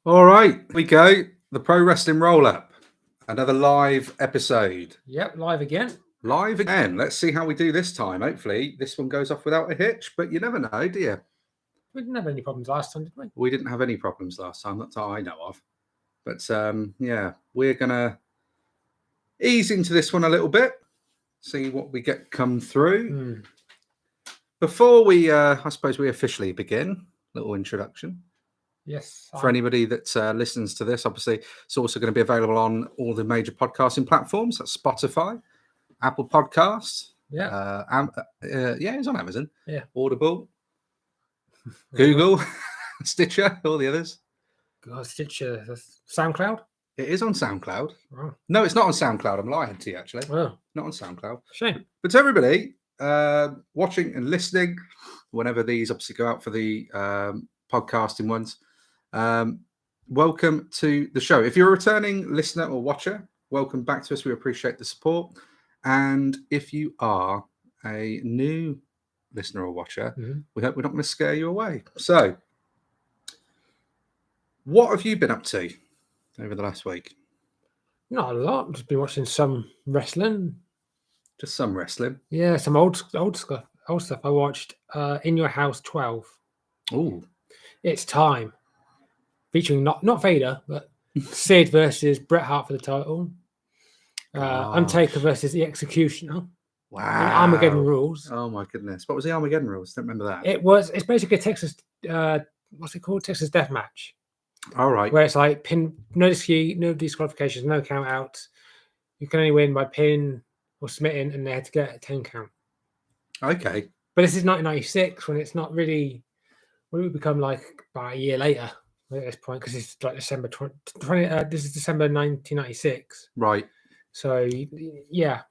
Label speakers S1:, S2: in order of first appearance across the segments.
S1: All right, we go. The Pro Wrestling Roll Up. Another live episode.
S2: Yep, live again.
S1: Live again. Let's see how we do this time. Hopefully, this one goes off without a hitch, but you never know, do you?
S2: We didn't have any problems last time, did we?
S1: We didn't have any problems last time, not that I know of. But yeah, we're going to ease into this one a little bit, see what we get come through. Before we, I suppose we officially begin, little introduction.
S2: Yes.
S1: For anybody that listens to this, obviously, it's also going to be available on all the major podcasting platforms. That's Spotify, Apple Podcasts.
S2: Yeah.
S1: Yeah, it's on Amazon.
S2: Yeah.
S1: Audible, Google, Stitcher, all the others.
S2: God, Stitcher, SoundCloud?
S1: It is on SoundCloud.
S2: Oh.
S1: No, it's not on SoundCloud. I'm lying to you, actually.
S2: Oh.
S1: Not on SoundCloud.
S2: Shame.
S1: But to everybody watching and listening, whenever these obviously go out for the podcasting ones, welcome to the show. If you're a returning listener or watcher, welcome back to us. We appreciate the support. And if you are a new listener or watcher, we hope we're not going to scare you away. So, what have you been up to over the last week?
S2: Not a lot. Just been watching some wrestling.
S1: Just some wrestling.
S2: Yeah, some old stuff. I watched In Your House 12.
S1: Oh,
S2: It's Time, featuring not Vader, but Sid versus Bret Hart for the title. Undertaker versus the Executioner.
S1: Wow.
S2: And Armageddon Rules.
S1: Oh my goodness. What was the Armageddon Rules? Don't remember that.
S2: It's basically a Texas what's it called? Texas Death Match.
S1: All right.
S2: Where it's like pin, no disqualifications, no count outs. You can only win by pin or submitting, and they had to get a 10 count.
S1: Okay.
S2: But this is 1996 when it's not really. When it would become like about a year later at this point, because it's like December 20. This is December 1996.
S1: Right.
S2: So yeah.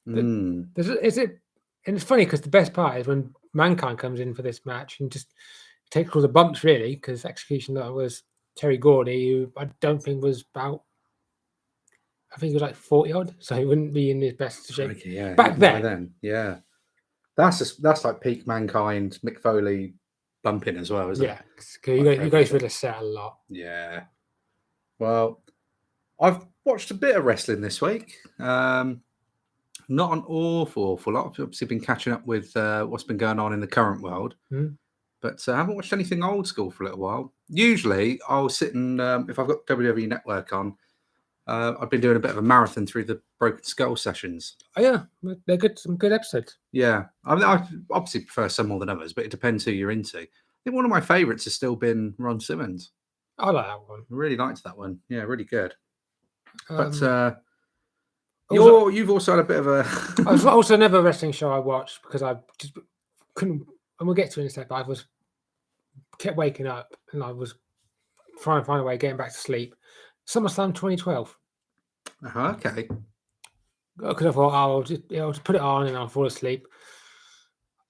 S2: And it's funny because the best part is when Mankind comes in for this match and just takes all the bumps really, because Executioner was Terry Gordy, who I don't think was about. I think he was like 40 odd, so he wouldn't be in his best shape.
S1: Okay, yeah.
S2: Back then,
S1: yeah. That's like peak Mankind, Mick Foley bumping as well, isn't it?
S2: Yeah, he goes for the set a lot.
S1: Yeah. Well, I've watched a bit of wrestling this week. Not an awful lot. I've obviously been catching up with what's been going on in the current world. But I haven't watched anything old school for a little while. Usually, I'll sit and, if I've got WWE Network on, I've been doing a bit of a marathon through the Broken Skull sessions.
S2: Oh, yeah. They're good. Some good episodes.
S1: Yeah. I mean, I obviously prefer some more than others, but it depends who you're into. I think one of my favourites has still been Ron Simmons.
S2: I like that one.
S1: I really liked that one. Yeah, really good. But you've also had a bit of a...
S2: I was also another wrestling show I watched because I just couldn't... And we'll get to it in a second, but kept waking up and I was trying to find a way of getting back to sleep. SummerSlam 2012.
S1: Okay.
S2: Because I thought, I'll just put it on and I'll fall asleep.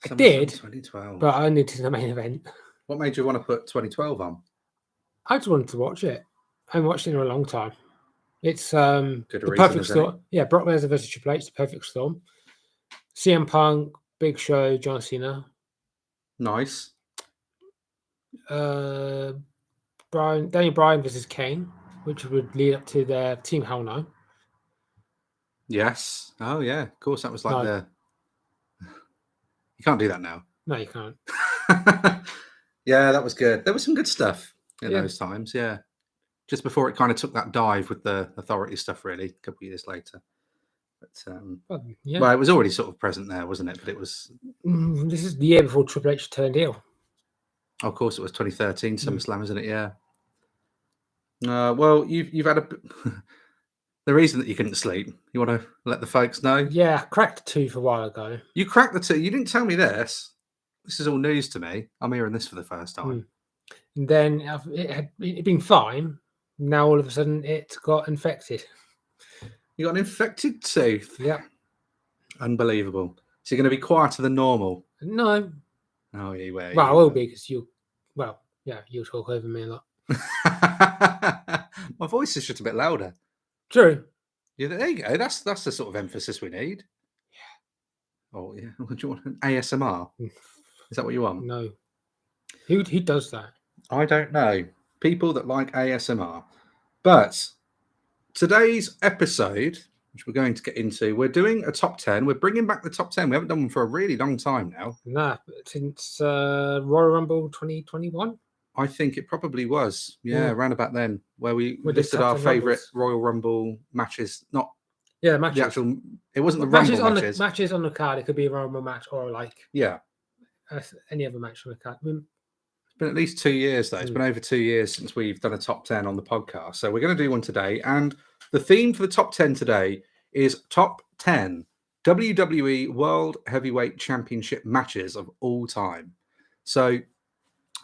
S2: I
S1: SummerSlam
S2: did,
S1: 2012.
S2: but I only did the main event.
S1: What made you want to put 2012 on?
S2: I just wanted to watch it. I haven't watched it in a long time. It's
S1: Good
S2: the
S1: reason,
S2: perfect
S1: isn't
S2: storm. Yeah, Brock Lesnar versus Triple H, the perfect storm. CM Punk, Big Show, John Cena.
S1: Nice.
S2: Daniel Bryan versus Kane, which would lead up to their Team Hell No.
S1: Yes. Oh, yeah. Of course, that was like the... You can't do that now.
S2: No, you can't.
S1: Yeah, that was good. There was some good stuff in those times, yeah. Just before it kind of took that dive with the authority stuff, really, a couple of years later. But well, it was already sort of present there, wasn't it? But it was...
S2: This is the year before Triple H turned heel.
S1: Of course, it was 2013 SummerSlam, isn't it? Yeah. Well, you've had a... The reason that you couldn't sleep, you want to let the folks know?
S2: Yeah, I cracked the tooth a while ago.
S1: You cracked the tooth? You didn't tell me this. This is all news to me. I'm hearing this for the first time.
S2: And then it had been fine. Now all of a sudden it got infected.
S1: You got an infected tooth?
S2: Yeah.
S1: Unbelievable. So you're going to be quieter than normal?
S2: No.
S1: Oh, yeah.
S2: Well, I will be because you'll talk over me a lot.
S1: My voice is just a bit louder.
S2: True.
S1: Yeah, there you go. That's the sort of emphasis we need. Yeah. Oh, yeah. Do you want an ASMR? Is that what you want?
S2: No. Who does that?
S1: I don't know. people that like ASMR. But today's episode, which we're going to get into, we're doing a top 10. We're bringing back the top 10. We haven't done one for a really long time now.
S2: Nah, since Royal Rumble 2021.
S1: I think it probably was. Yeah, around about then, where we listed our favourite Royal Rumble matches. Not
S2: matches.
S1: The actual. It wasn't the
S2: matches
S1: Rumble matches.
S2: Matches on the card. It could be a Rumble match or any other match on the card.
S1: It's been at least 2 years, though. It's been over 2 years since we've done a top 10 on the podcast. So we're going to do one today. And the theme for the top 10 today is top 10 WWE World Heavyweight Championship matches of all time. So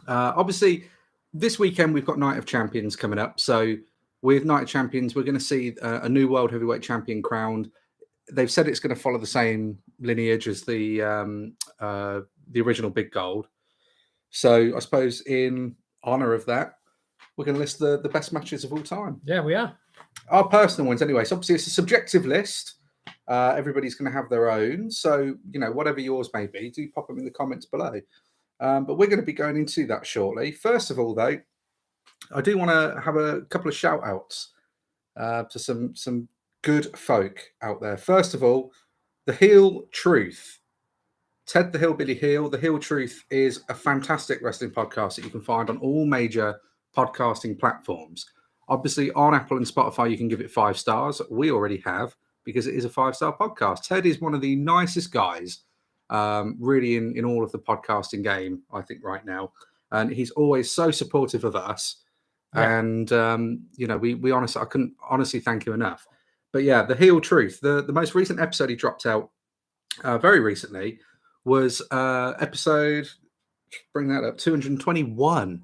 S1: obviously, this weekend we've got Night of Champions coming up. So with Night of Champions, we're going to see a new World Heavyweight Champion crowned. They've said it's going to follow the same lineage as the original Big Gold. So I suppose in honor of that, we're going to list the best matches of all time.
S2: Yeah, we are.
S1: Our personal ones anyway. So obviously it's a subjective list. Everybody's going to have their own. So, whatever yours may be, do pop them in the comments below. But we're going to be going into that shortly. First of all, though, I do want to have a couple of shout outs to some good folk out there. First of all, The Heel Truth. Ted the Hillbilly Heel. The Heel Truth is a fantastic wrestling podcast that you can find on all major podcasting platforms. Obviously, on Apple and Spotify, you can give it 5 stars. We already have, because it is a 5-star podcast. Ted is one of the nicest guys, really in all of the podcasting game, I think, right now. And he's always so supportive of us. Yeah. And, we honestly, I couldn't honestly thank him enough. But yeah, The Heel Truth, the most recent episode he dropped out very recently was episode, bring that up, 221.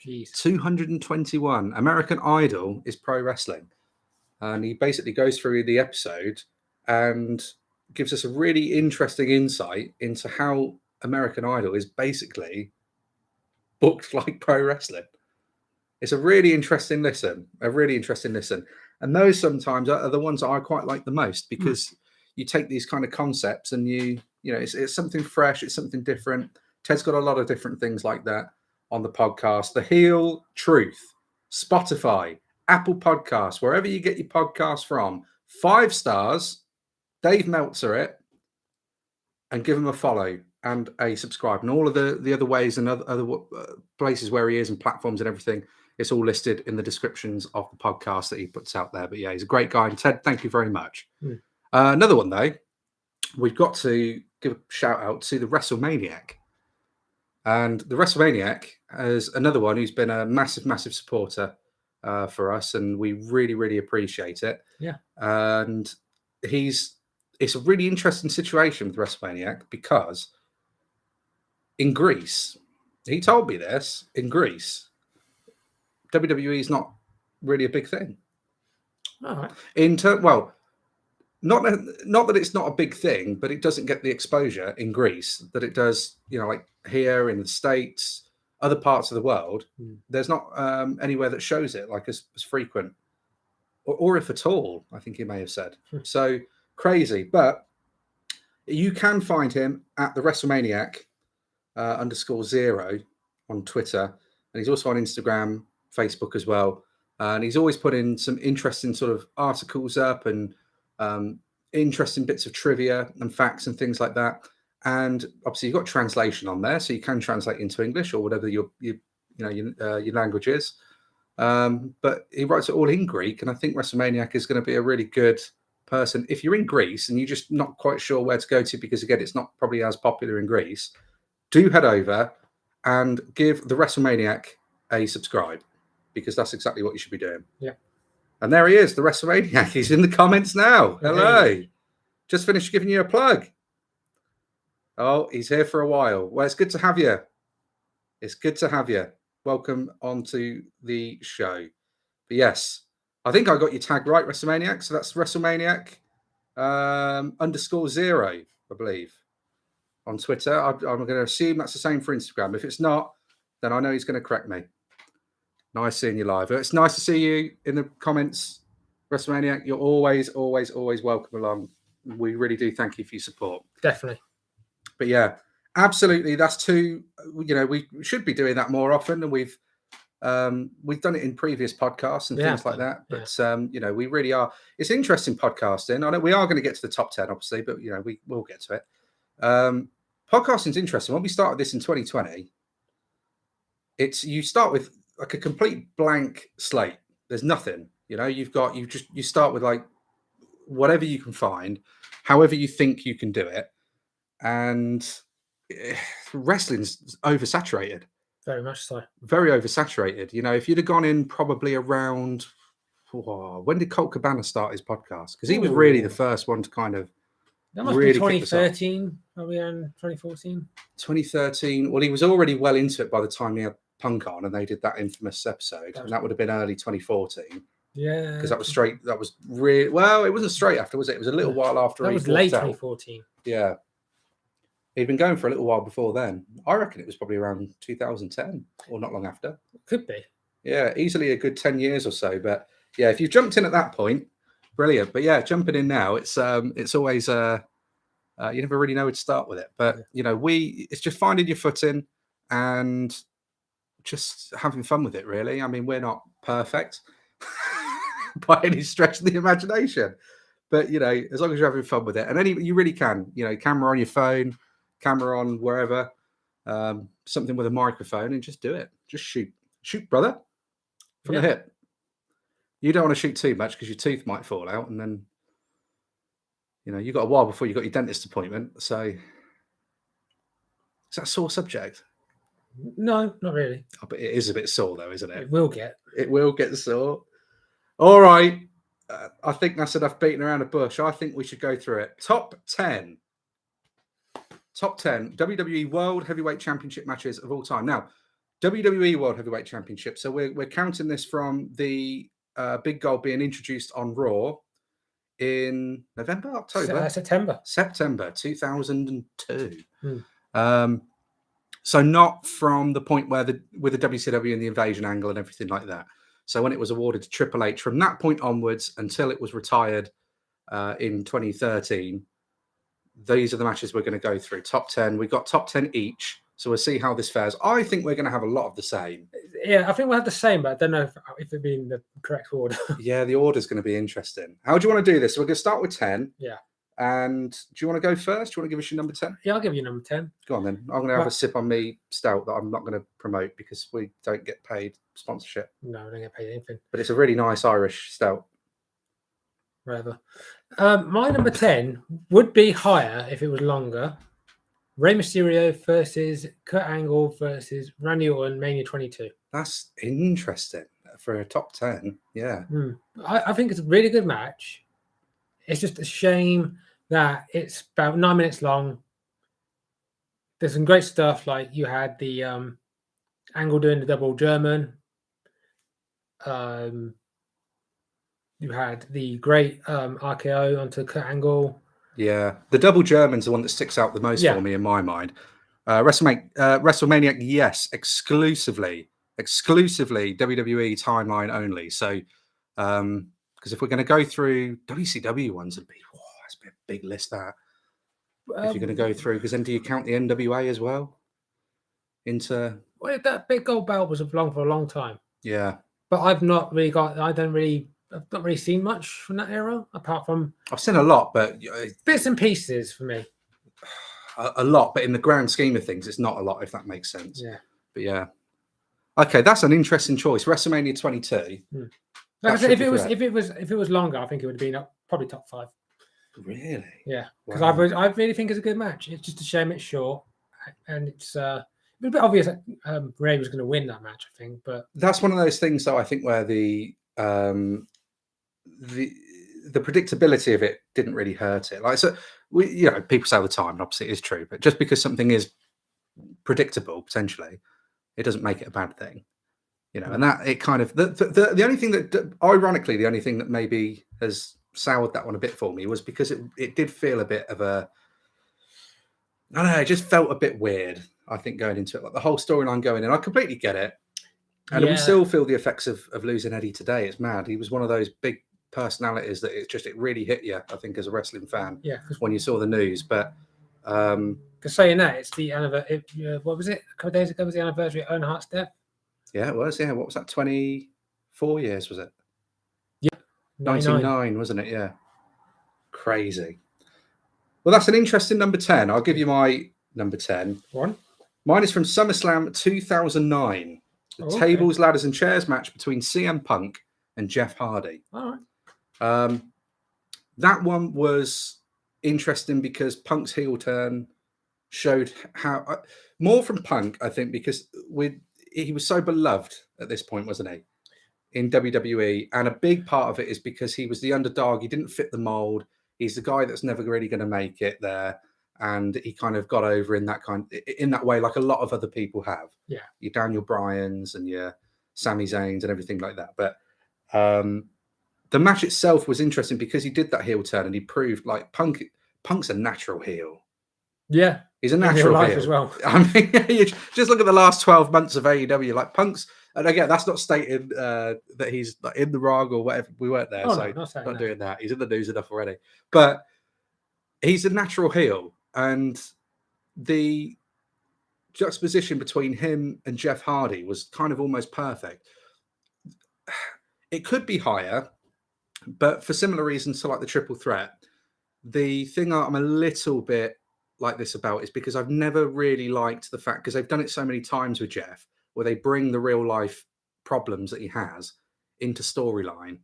S2: Jeez.
S1: 221. American Idol is pro wrestling. And he basically goes through the episode and gives us a really interesting insight into how American Idol is basically booked like pro wrestling. It's a really interesting listen. And those sometimes are the ones that I quite like the most, because you take these kind of concepts and it's something fresh, it's something different. Ted's got a lot of different things like that on the podcast. The Heel Truth, Spotify, Apple Podcasts, wherever you get your podcasts from. 5 stars, Dave Meltzer it, and give him a follow and a subscribe. And all of the other ways and other places where he is and platforms and everything, it's all listed in the descriptions of the podcast that he puts out there. But yeah, he's a great guy. And Ted, thank you very much. Another one, though, we've got to give a shout out to the WrestleManiac. And the WrestleManiac is another one who's been a massive, massive supporter for us, and we really, really appreciate it.
S2: Yeah.
S1: And it's a really interesting situation with WrestleManiac, because in Greece, he told me this, in Greece, WWE is not really a big thing.
S2: All right.
S1: Not that it's not a big thing, but it doesn't get the exposure in Greece that it does, like here in the States, other parts of the world. There's not anywhere that shows it like as frequent, or if at all, I think he may have said. So crazy. But you can find him at the WrestleManiac _0 on Twitter. And he's also on Instagram, Facebook as well. And he's always putting some interesting sort of articles up and interesting bits of trivia and facts and things like that. And obviously you've got translation on there, so you can translate into English or whatever your language is. But he writes it all in Greek, and I think WrestleManiac is going to be a really good person. If you're in Greece and you're just not quite sure where to go to, because again, it's not probably as popular in Greece, do head over and give the WrestleManiac a subscribe, because that's exactly what you should be doing.
S2: Yeah.
S1: And there he is, the WrestleManiac. He's in the comments now. Hello. Hey. Just finished giving you a plug. Oh, he's here for a while. Well, it's good to have you. It's good to have you. Welcome onto the show. But yes, I think I got your tag right, WrestleManiac. So that's WrestleManiac _0, I believe, on Twitter. I'm going to assume that's the same for Instagram. If it's not, then I know he's going to correct me. Nice seeing you live. It's nice to see you in the comments, WrestleManiac. You're always, always, always welcome along. We really do thank you for your support.
S2: Definitely.
S1: But yeah, absolutely. That's two. We should be doing that more often, and we've We've done it in previous podcasts and things like that. But, you know, we really are. It's interesting podcasting. I know we are going to get to the top 10, obviously, but, you know, we will get to it. Podcasting is interesting. When we started this in 2020, you start with like a complete blank slate. There's nothing, you know, you start with like whatever you can find, however you think you can do it. And wrestling's oversaturated.
S2: Very much so.
S1: Very oversaturated. You know, if you'd have gone in probably around, when did Colt Cabana start his podcast? Because he was really the first one to kind of
S2: that must
S1: really
S2: be 2013. Are we in 2014?
S1: 2013. Well, he was already well into it by the time he had Punk on, and they did that infamous episode, and that would have been early 2014.
S2: Yeah,
S1: because that was straight. That was really well. It wasn't straight after, was it? It was a little while after.
S2: That was late 2014.
S1: Yeah, he'd been going for a little while before then. I reckon it was probably around 2010 or not long after.
S2: Could be.
S1: Yeah, easily a good 10 years or so. But yeah, if you jumped in at that point, brilliant. But yeah, jumping in now, it's always you never really know where to start with it. But you know, it's just finding your footing and just having fun with it. Really, I mean, we're not perfect by any stretch of the imagination, but you know, as long as you're having fun with it, and you really can, you know, camera on your phone, camera on wherever, something with a microphone, and just do it. Just shoot, brother, from the hip. You don't want to shoot too much because your tooth might fall out, and then you know you got a while before you got your dentist appointment. So is that a sore subject?
S2: No, not really.
S1: Oh, but it is a bit sore though, isn't it?
S2: It will get sore.
S1: All right. I think that's enough beating around the bush. I think we should go through it. Top 10 WWE World Heavyweight Championship matches of all time. Now, WWE World Heavyweight Championship. So we're counting this from the big goal being introduced on Raw in September 2002. So not from the point with the WCW and the invasion angle and everything like that. So when it was awarded to Triple H, from that point onwards until it was retired in 2013, these are the matches we're going to go through. Top 10. We've got top 10 each. So we'll see how this fares. I think we're going to have a lot of the same.
S2: Yeah, I think we'll have the same, but I don't know if it'd be in the correct order.
S1: Yeah, the order's going to be interesting. How do you want to do this? So we're going to start with 10.
S2: Yeah.
S1: And do you want to go first? Do you want to give us your number 10?
S2: Yeah, I'll give you number 10.
S1: Go on then. I'm going to have a sip on me stout that I'm not going to promote because we don't get paid sponsorship.
S2: No, we don't get paid anything.
S1: But it's a really nice Irish stout.
S2: Whatever. My number 10 would be higher if it was longer. Rey Mysterio versus Kurt Angle versus Randy Orton, Mania 22.
S1: That's interesting for a top 10. Yeah.
S2: I think it's a really good match. It's just a shame that it's about 9 minutes long. There's some great stuff, like you had the Angle doing the double German. You had the great RKO onto Kurt Angle. Yeah,
S1: the double German's the one that sticks out the most for me in my mind. WrestleMania, yes, exclusively WWE timeline only. So, because if we're going to go through WCW ones, it'd be that's a big list that. If you're going to go through, because then do you count the NWA as well?
S2: Well, that big gold belt was for a long time.
S1: Yeah,
S2: but I've not really seen much from that era, apart from
S1: I've seen a lot, but
S2: bits and pieces for me.
S1: A lot, but in the grand scheme of things, it's not a lot, if that makes sense.
S2: Yeah,
S1: but yeah, okay, that's an interesting choice. WrestleMania 22.
S2: Like I said, if it was longer, I think it would have been probably top 5.
S1: Really?
S2: Yeah, because I really think it's a good match. It's just a shame it's short, and it's a bit obvious that Ray was going to win that match. I think, but
S1: that's one of those things, though. I think where the predictability of it didn't really hurt it. Like, so people say all the time, and obviously it is true, but just because something is predictable potentially, it doesn't make it a bad thing. And that it kind of the only thing that, ironically, the only thing that maybe has soured that one a bit for me was because it did feel a bit of I don't know, it just felt a bit weird, I think, going into it. Like the whole storyline going in, I completely get it. And we still feel the effects of losing Eddie today. It's mad. He was one of those big personalities that it really hit you, I think, as a wrestling fan.
S2: Yeah.
S1: When you saw the news. But
S2: because saying that, it's the anniversary. What was it? A couple of days ago was the anniversary of Owen Hart's death.
S1: Yeah, it was. Yeah, what was that? 24 years, was it?
S2: Yeah,
S1: 99, wasn't it? Yeah. Crazy. Well, that's an interesting number 10. I'll give you my number 10.
S2: One.
S1: Mine is from SummerSlam 2009. The tables, ladders, and chairs match between CM Punk and Jeff Hardy.
S2: All right.
S1: That one was interesting because Punk's heel turn showed how more from Punk, I think, because he was so beloved at this point, wasn't he, in WWE? And a big part of it is because he was the underdog. He didn't fit the mold. He's the guy that's never really going to make it there. And he kind of got over in that way, like a lot of other people have.
S2: Yeah.
S1: Your Daniel Bryans and your Sami Zayns and everything like that. But the match itself was interesting because he did that heel turn and he proved like Punk's a natural heel.
S2: Yeah.
S1: He's a natural heel
S2: as well.
S1: I mean, you just look at the last 12 months of AEW, like Punk's, and again, that's not stating that he's like in the wrong or whatever. We weren't there, not doing that. He's in the news enough already. But he's a natural heel. And the juxtaposition between him and Jeff Hardy was kind of almost perfect. It could be higher, but for similar reasons to like the triple threat, the thing I'm a little bit like this about is because I've never really liked the fact, because they've done it so many times with Jeff, where they bring the real life problems that he has into storyline.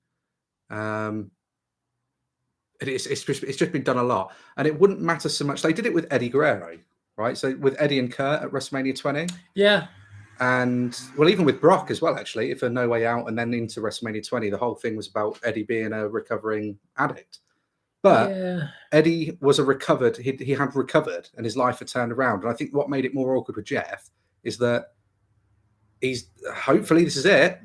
S1: It's just been done a lot, and it wouldn't matter so much. They did it with Eddie Guerrero, right? So with Eddie and Kurt at WrestleMania 20.
S2: Yeah.
S1: And well, even with Brock as well, actually, for No Way Out and then into WrestleMania 20, the whole thing was about Eddie being a recovering addict. But Eddie was he had recovered and his life had turned around. And I think what made it more awkward with Jeff is that hopefully this is it.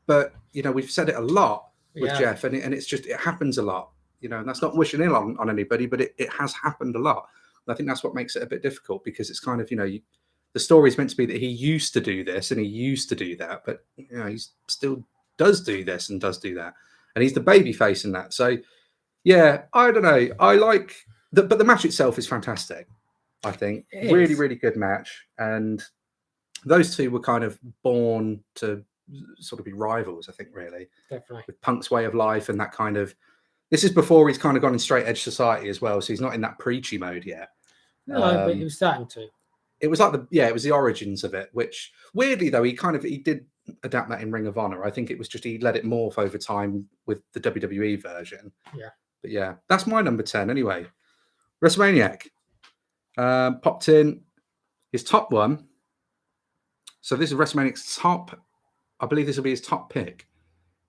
S1: But, we've said it a lot with Jeff and it's just, it happens a lot, and that's not wishing ill on anybody, but it has happened a lot. And I think that's what makes it a bit difficult because it's kind of, the story is meant to be that he used to do this and he used to do that, but, he still does do this and does do that. And he's the baby face in that. So, yeah, I don't know. I like but the match itself is fantastic. I think really, really good match. And those two were kind of born to sort of be rivals, I think, really.
S2: Definitely. With
S1: Punk's way of life and that kind of, this is before he's kind of gone in straight edge society as well. So he's not in that preachy mode yet.
S2: No, but he was starting to.
S1: It was like it was the origins of it, which weirdly though, he did adapt that in Ring of Honor. I think it was just, he let it morph over time with the WWE version.
S2: Yeah.
S1: But yeah, that's my number 10 anyway. WrestleManiac popped in his top one. So this is WrestleManiac's top, I believe this will be his top pick,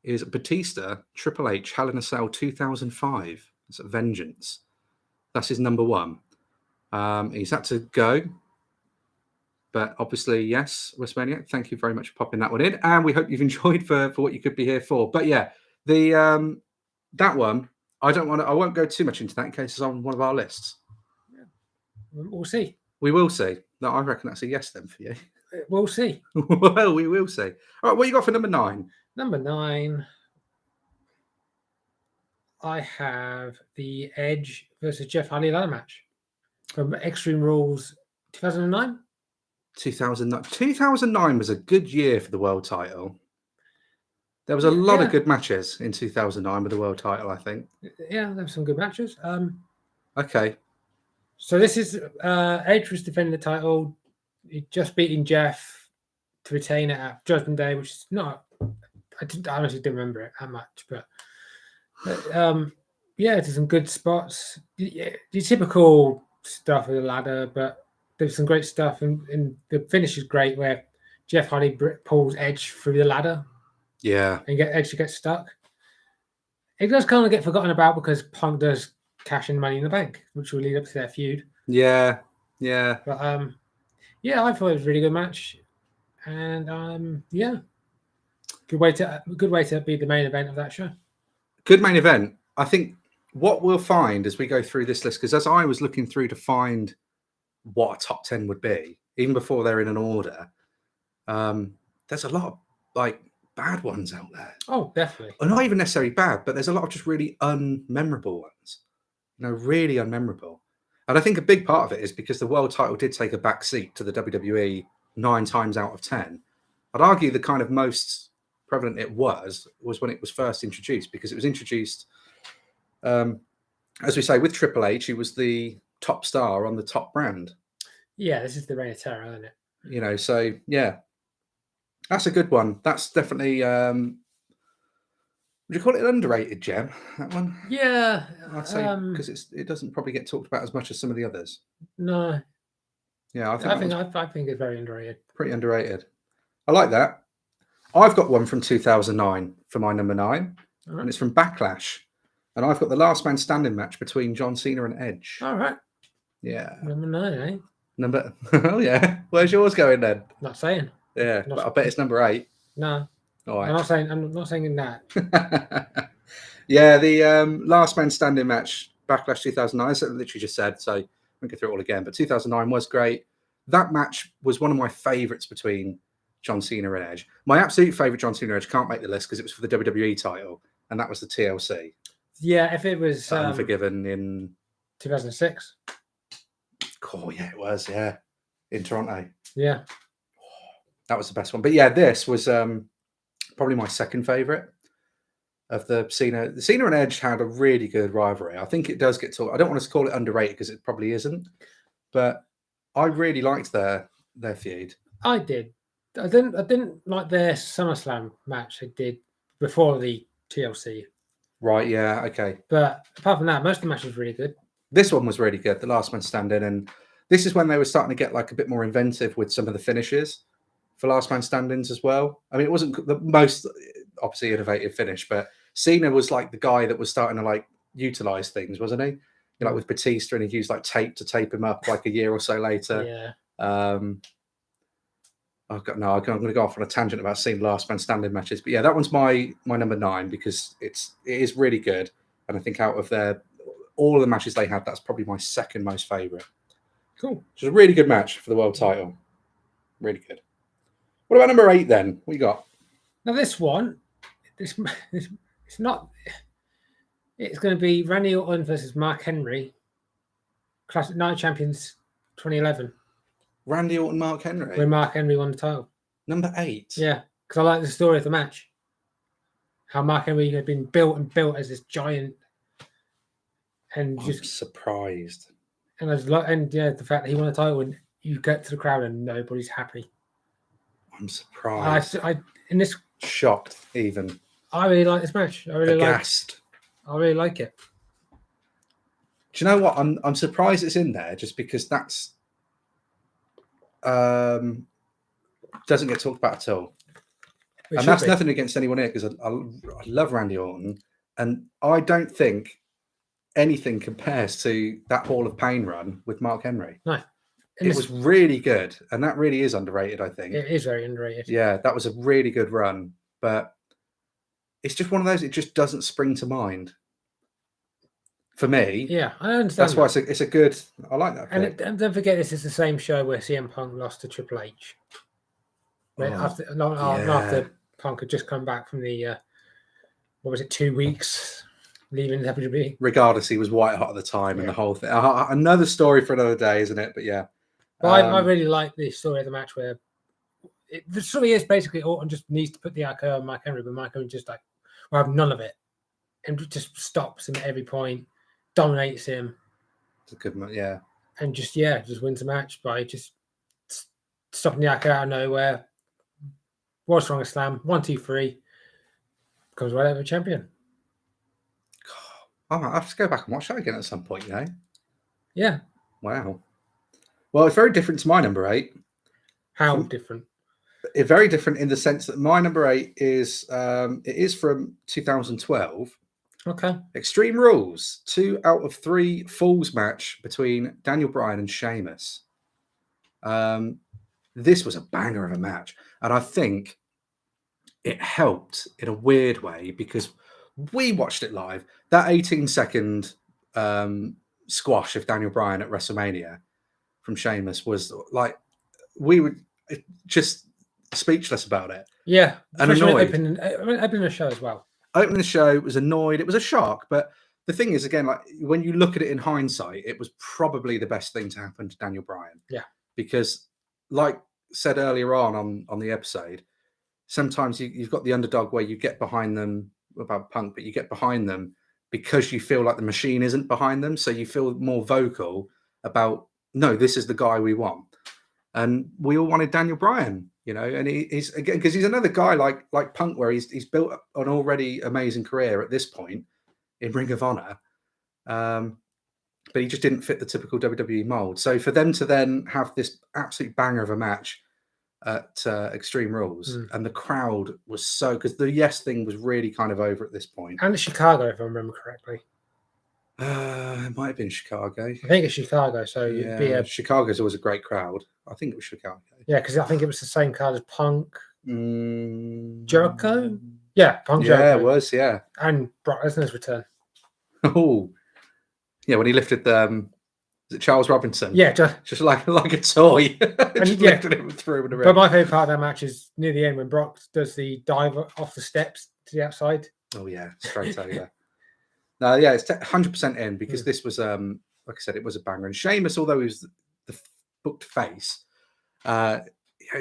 S1: is Batista, Triple H, Hell in a Cell 2005. It's a Vengeance. That's his number one. He's had to go. But obviously, yes, WrestleManiac, thank you very much for popping that one in. And we hope you've enjoyed for what you could be here for. But yeah, that one, I won't go too much into that in case it's on one of our lists.
S2: Yeah. We'll see.
S1: We will see. No, I reckon that's a yes then for you.
S2: We'll see.
S1: Well, we will see. All right, what you got for number 9?
S2: Number 9, I have the Edge versus Jeff Hardy ladder match from Extreme Rules 2009.
S1: 2009 was a good year for the world title. There was a lot of good matches in 2009 with the world title, I think.
S2: Yeah, there were some good matches.
S1: Okay.
S2: So this is Edge was defending the title. He just beating Jeff to retain it at Judgment Day, which is not. I honestly didn't remember it that much, but did some good spots. The typical stuff with the ladder, but there's some great stuff, and the finish is great where Jeff Hardy pulls Edge through the ladder.
S1: Yeah.
S2: And Edge to get stuck. It does kind of get forgotten about because Punk does cash in Money in the Bank, which will lead up to their feud.
S1: Yeah. Yeah.
S2: But I thought it was a really good match. And good way to be the main event of that show.
S1: Good main event. I think what we'll find as we go through this list, because as I was looking through to find what a top 10 would be, even before they're in an order, there's a lot of like bad ones out there.
S2: Oh, definitely.
S1: Or not even necessarily bad, but there's a lot of just really unmemorable ones. Really unmemorable. And I think a big part of it is because the world title did take a back seat to the WWE 9 times out of 10. I'd argue the kind of most prevalent it was when it was first introduced, because it was introduced, as we say, with Triple H. He was the top star on the top brand.
S2: Yeah, this is the Reign of Terror, isn't it?
S1: You know, so yeah, that's a good one. That's definitely. Would you call it an underrated gem? That one?
S2: Yeah,
S1: I'd say because it doesn't probably get talked about as much as some of the others.
S2: No.
S1: Yeah, I
S2: think it's very underrated.
S1: Pretty underrated. I like that. I've got one from 2009 for my number 9, and it's from Backlash, and I've got the last man standing match between John Cena and Edge.
S2: All right.
S1: Yeah.
S2: Number 9, eh?
S1: Oh yeah. Where's yours going then?
S2: Not saying.
S1: Yeah, but I bet it's number 8.
S2: No.
S1: All right.
S2: I'm not saying that.
S1: Yeah, the last man standing match, Backlash 2009. I literally just said, so I won't go through it all again. But 2009 was great. That match was one of my favourites between John Cena and Edge. My absolute favourite John Cena and Edge can't make the list because it was for the WWE title, and that was the TLC.
S2: Yeah, if it was
S1: Unforgiven in
S2: 2006.
S1: Oh yeah, it was. Yeah, in Toronto.
S2: Yeah,
S1: that was the best one. But yeah, this was probably my second favourite of the Cena. The Cena and Edge had a really good rivalry. I think it does get talked. I don't want to call it underrated because it probably isn't, but I really liked their feud.
S2: I did. I didn't like their SummerSlam match they did before the TLC.
S1: Right. Yeah. Okay.
S2: But apart from that, most of the match was really good.
S1: This one was really good. The last man standing, and this is when they were starting to get like a bit more inventive with some of the finishes for last man standings as well. I mean, it wasn't the most obviously innovative finish, but Cena was like the guy that was starting to like utilize things, wasn't he? Like with Batista, and he used like tape to tape him up like a year or so later.
S2: Yeah.
S1: I'm going to go off on a tangent about seeing last man standing matches, but yeah, that one's my number 9 because it is really good, and I think out of all of the matches they had, that's probably my second most favourite.
S2: Cool.
S1: Which is a really good match for the world title. Really good. What about number 8 then? What you got?
S2: Now this one, it's not. It's going to be Randy Orton versus Mark Henry, Classic Night Champions 2011.
S1: Randy Orton, Mark Henry?
S2: When Mark Henry won the title.
S1: Number 8?
S2: Yeah, because I like the story of the match. How Mark Henry had been built as this giant. And
S1: I'm
S2: just
S1: surprised.
S2: And the fact that he won the title and you get to the crowd and nobody's happy.
S1: I'm surprised.
S2: Shocked
S1: even.
S2: I really like this match. I really like it.
S1: Do you know what? I'm surprised it's in there just because that's doesn't get talked about at all. And that's nothing against anyone here because I love Randy Orton, and I don't think anything compares to that Hall of Pain run with Mark Henry.
S2: No.
S1: It was really good, and that really is underrated, I think.
S2: It is very underrated.
S1: Yeah, that was a really good run, but it's just one of those, it just doesn't spring to mind for me.
S2: Yeah, I understand.
S1: That's why it's a good, I like that.
S2: And don't forget, this is the same show where CM Punk lost to Triple H. After Punk had just come back from the, 2 weeks leaving WWE.
S1: Regardless, he was white hot at the time and the whole thing. Another story for another day, isn't it? But yeah.
S2: Well, I really like the story of the match where the story is basically Orton just needs to put the arco on Mark Henry, but Mark Henry just have none of it and just stops him at every point, dominates him.
S1: It's a good match, yeah.
S2: And just wins the match by just stopping the arco out of nowhere. World Strongest Slam, 1, 2, 3, becomes World Heavyweight Champion.
S1: I might have to go back and watch that again at some point,
S2: Yeah.
S1: Wow. Well, it's very different to my number 8.
S2: How different?
S1: It's very different in the sense that my number 8 is it is from 2012.
S2: Okay.
S1: Extreme Rules, 2 out of 3 Falls match between Daniel Bryan and Sheamus. This was a banger of a match, and I think it helped in a weird way because we watched it live. That 18-second squash of Daniel Bryan at WrestleMania from Sheamus was like, we were just speechless about it.
S2: Yeah.
S1: And annoyed.
S2: Opening the show as well.
S1: Opening the show, was annoyed. It was a shock. But the thing is, again, like when you look at it in hindsight, it was probably the best thing to happen to Daniel Bryan.
S2: Yeah.
S1: Because like said earlier on the episode, sometimes you've got the underdog where you get behind them about Punk, but you get behind them because you feel like the machine isn't behind them. So you feel more vocal about, no, this is the guy we want. And we all wanted Daniel Bryan, and he's again, because he's another guy like Punk, where he's built an already amazing career at this point in Ring of Honor. But he just didn't fit the typical WWE mold. So for them to then have this absolute banger of a match at Extreme Rules, and the crowd was so, because the Yes thing was really kind of over at this point.
S2: And Chicago, if I remember correctly.
S1: It might have been Chicago.
S2: I think it's Chicago. So
S1: yeah, Chicago's always a great crowd. I think it was Chicago.
S2: Yeah, because I think it was the same card as Punk, Jericho. Yeah, Punk.
S1: Yeah,
S2: Jericho.
S1: it was. Yeah,
S2: and Brock Lesnar's return.
S1: Oh, yeah, when he lifted the. Is it Charles Robinson?
S2: Yeah,
S1: just like a toy. And lifted him through the ring.
S2: But my favourite part of that match is near the end when Brock does the dive off the steps to the outside.
S1: Oh yeah, straight over. No, yeah, it's 100% in, because this was, like I said, it was a banger. And Sheamus, although he was the booked face,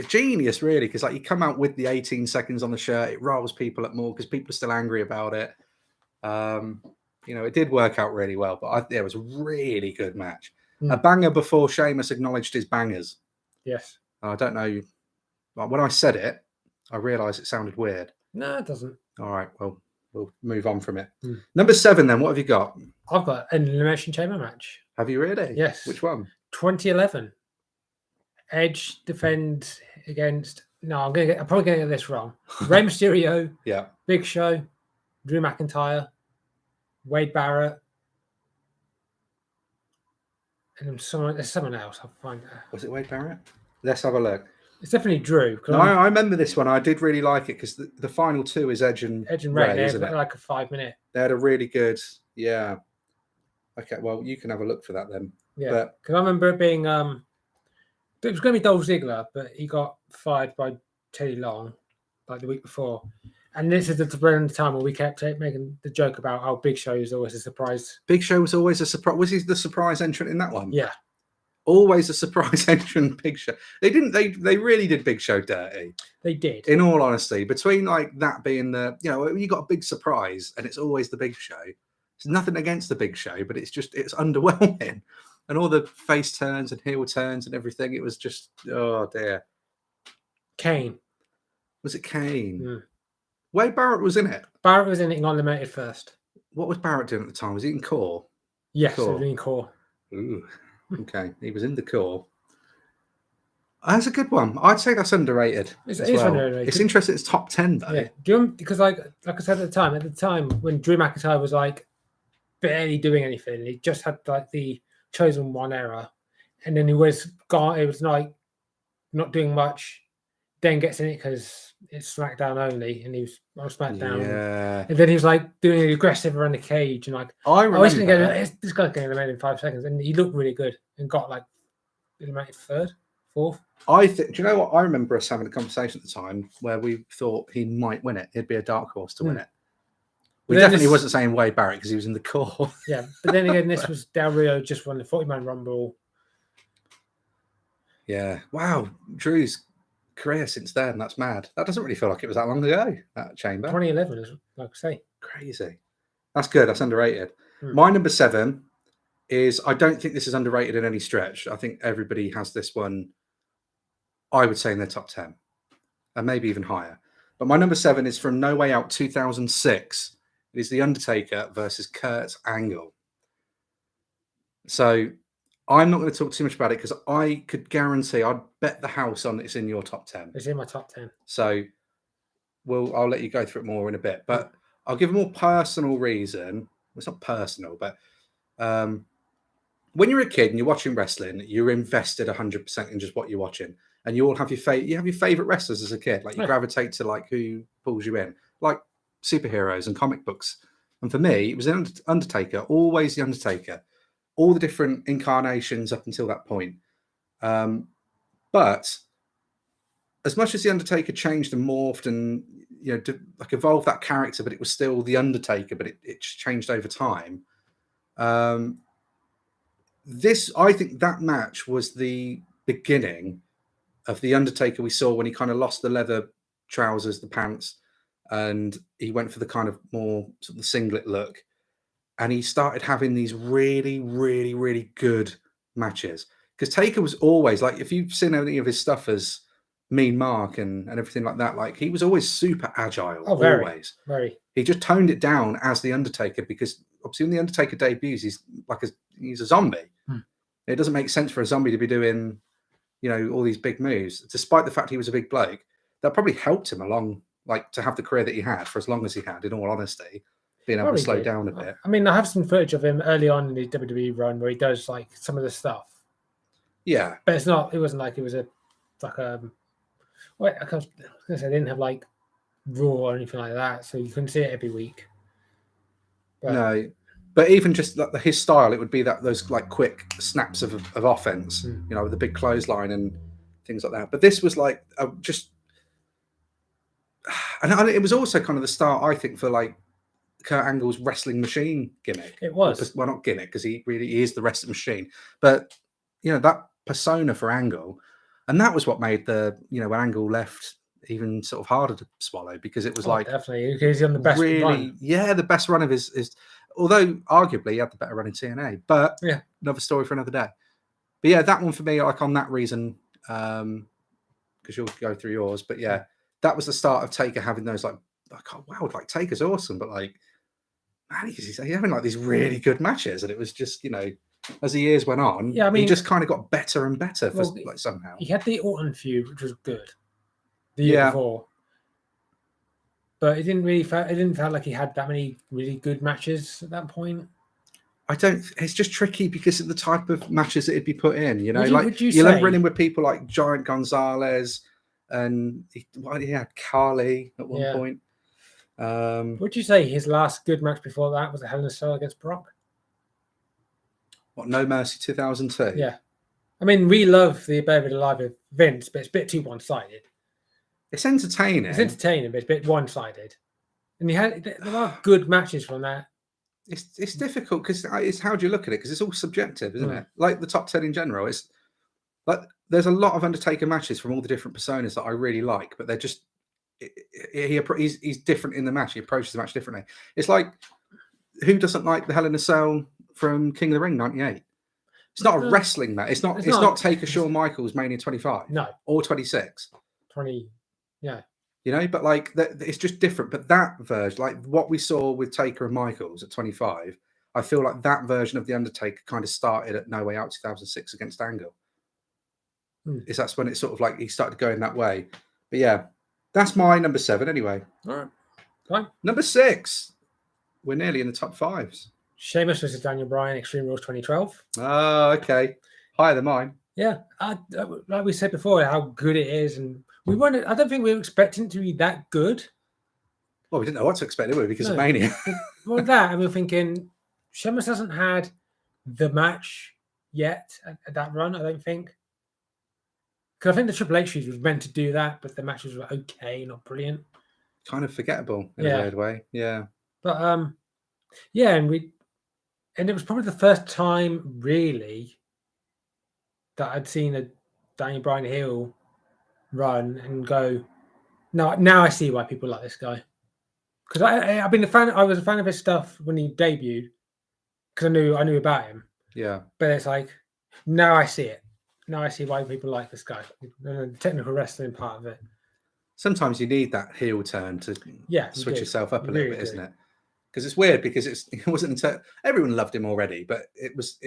S1: genius really, because like you come out with the 18 seconds on the shirt, it riles people up more because people are still angry about it. It did work out really well, but it was a really good match. A banger before Sheamus acknowledged his bangers.
S2: Yes.
S1: I don't know. When I said it, I realised it sounded weird.
S2: No, it doesn't.
S1: All right, well, we'll move on from it. Number 7, then. What have you got?
S2: I've got an Elimination Chamber match.
S1: Have you really?
S2: Yes.
S1: Which one?
S2: 2011. Edge defends against. No, I'm probably going to get this wrong. Rey Mysterio.
S1: Yeah.
S2: Big Show. Drew McIntyre. Wade Barrett. And there's someone else. I'll find out.
S1: Was it Wade Barrett? Let's have a look.
S2: It's definitely Drew.
S1: No, I remember this one. I did really like it because the final two is Edge and
S2: Ray. They had like a 5-minute.
S1: They had a really good, yeah. Okay, well, you can have a look for that then.
S2: Yeah, because I remember it being, it was going to be Dolph Ziggler, but he got fired by Teddy Long like the week before. And this is the time where we kept making the joke about how Big Show is always a surprise.
S1: Big Show was always a surprise. Was he the surprise entrant in that one?
S2: Yeah.
S1: Always a surprise entrant, Big Show. They really did Big Show dirty.
S2: They did.
S1: In all honesty, between like that being the, you got a big surprise and it's always the Big Show. It's nothing against the Big Show, but it's underwhelming. And all the face turns and heel turns and everything, it was just, oh dear.
S2: Kane.
S1: Was it Kane? Wade Barrett was in it.
S2: Barrett was in it and got eliminated first.
S1: What was Barrett doing at the time? Was he in Core?
S2: Yes, he was in Core.
S1: Ooh, okay. He was in the Core. That's a good one. I'd say that's underrated. It's underrated. It's interesting. It's top 10 though.
S2: Yeah. Do you because like I said at the time when Drew McIntyre was like barely doing anything, he just had like the chosen one error, and then he was gone. It was like not doing much. Then gets in it because it's SmackDown only, and he was on SmackDown.
S1: Yeah.
S2: And then he was like doing it aggressive around the cage, and like
S1: I remember
S2: this guy's getting eliminated in 5 seconds, and he looked really good and got like eliminated 3rd, 4th.
S1: I think. Do you know what? I remember us having a conversation at the time where we thought he might win it. He'd be a dark horse to win it. We definitely wasn't saying Wade Barrett because he was in the Core.
S2: Yeah, but then again, this was Del Rio just won the 40-man Rumble.
S1: Yeah. Wow. Drew's career since then. That's mad. That doesn't really feel like it was that long ago, that chamber.
S2: 2011, like I say.
S1: Crazy. That's good. That's underrated. My number 7 is, I don't think this is underrated in any stretch. I think everybody has this one, I would say, in their top 10 and maybe even higher. But my number 7 is from No Way Out 2006. It is The Undertaker versus Kurt Angle. So I'm not going to talk too much about it because I could guarantee, I'd bet the house on it's in your top 10.
S2: It's in my top 10.
S1: So I'll let you go through it more in a bit. But I'll give a more personal reason. Well, it's not personal, but when you're a kid and you're watching wrestling, you're invested 100% in just what you're watching. And you all have your favorite wrestlers as a kid. Like you gravitate to like who pulls you in, like superheroes and comic books. And for me, it was Undertaker, always the Undertaker. All the different incarnations up until that point. But as much as the Undertaker changed and morphed and evolved that character, but it was still the Undertaker, but it changed over time. I think that match was the beginning of the Undertaker we saw when he kind of lost the leather trousers, the pants, and he went for the kind of more sort of the singlet look. And he started having these really, really, really good matches. Because Taker was always like, if you've seen any of his stuff as Mean Mark and everything like that, like he was always super agile.
S2: Oh, very,
S1: always.
S2: very.
S1: He just toned it down as the Undertaker, because obviously when the Undertaker debuts, he's a zombie. It doesn't make sense for a zombie to be doing, all these big moves. Despite the fact he was a big bloke, that probably helped him along, like to have the career that he had for as long as he had. In all honesty, being able to slow down a bit.
S2: I mean, I have some footage of him early on in the WWE run where he does like some of the stuff.
S1: Yeah,
S2: but it's not. It wasn't like it was Well, I was gonna say, I didn't have like Raw or anything like that, so you couldn't see it every week.
S1: No, but even just like his style, it would be those like quick snaps of offense, with the big clothesline and things like that. But this was like and it was also kind of the start, I think, for like Kurt Angle's wrestling machine gimmick.
S2: It was.
S1: Well, not gimmick, because he really is the wrestling machine, but that persona for Angle, and that was what made when Angle left even sort of harder to swallow, because it was
S2: definitely, because he's on the best run.
S1: The best run of his, although arguably he had the better run in TNA, but another story for another day. But yeah, that one for me, like on that reason, because you'll go through yours, but yeah, that was the start of Taker having those like oh, wow, like Taker's awesome, but like, man, he's having like these really good matches, and it was just as the years went on, he just kind of got better and better somehow.
S2: He had the Orton feud, which was good the year before, but it didn't feel like he had that many really good matches at that point.
S1: It's just tricky because of the type of matches that he'd be put in.
S2: Would you
S1: you'll run in with people like Giant Gonzalez and Carly at one point.
S2: Would you say his last good match before that was a Hell in a Cell against Brock?
S1: What, No Mercy 2002?
S2: Yeah. I mean, we love the Buried Alive of Vince, but it's a bit too one-sided.
S1: It's entertaining.
S2: But it's a bit one-sided. And there are good matches from that.
S1: It's difficult because it's how do you look at it? Because it's all subjective, isn't it? Like the top 10 in general. It's like there's a lot of Undertaker matches from all the different personas that I really like, but they're just he's different in the match. He approaches the match differently. It's like, who doesn't like the Hell in a Cell from King of the Ring 98? It's not a wrestling match. It's not Taker Shawn Michaels Mania 25.
S2: No.
S1: Or 26.
S2: 20. Yeah.
S1: But like it's just different. But that version, like what we saw with Taker and Michaels at 25, I feel like that version of the Undertaker kind of started at No Way Out 2006 against Angle. That's when it sort of like he started going that way. But yeah, that's my number 7 anyway.
S2: All right. Fine.
S1: Number 6. We're nearly in the top 5s.
S2: Sheamus versus Daniel Bryan, Extreme Rules 2012.
S1: Oh, okay. Higher than mine.
S2: Yeah. Like we said before, how good it is. And I don't think we were expecting it to be that good.
S1: Well, we didn't know what to expect, did we? Because of Mania.
S2: Well, and we were thinking, Sheamus hasn't had the match yet at that run, I don't think. Because I think the Triple H was meant to do that, but the matches were okay, not brilliant.
S1: Kind of forgettable in a weird way. Yeah.
S2: But and it was probably the first time really that I'd seen a Daniel Bryan heel run and go, now I see why people like this guy. Because I've been a fan. I was a fan of his stuff when he debuted because I knew about him.
S1: Yeah.
S2: But it's like, now I see it. Now I see why people like this guy. The technical wrestling part of it. Sometimes
S1: you need that heel turn to switch yourself up a little bit, isn't it? Because it's weird because it wasn't until everyone loved him already, but it was.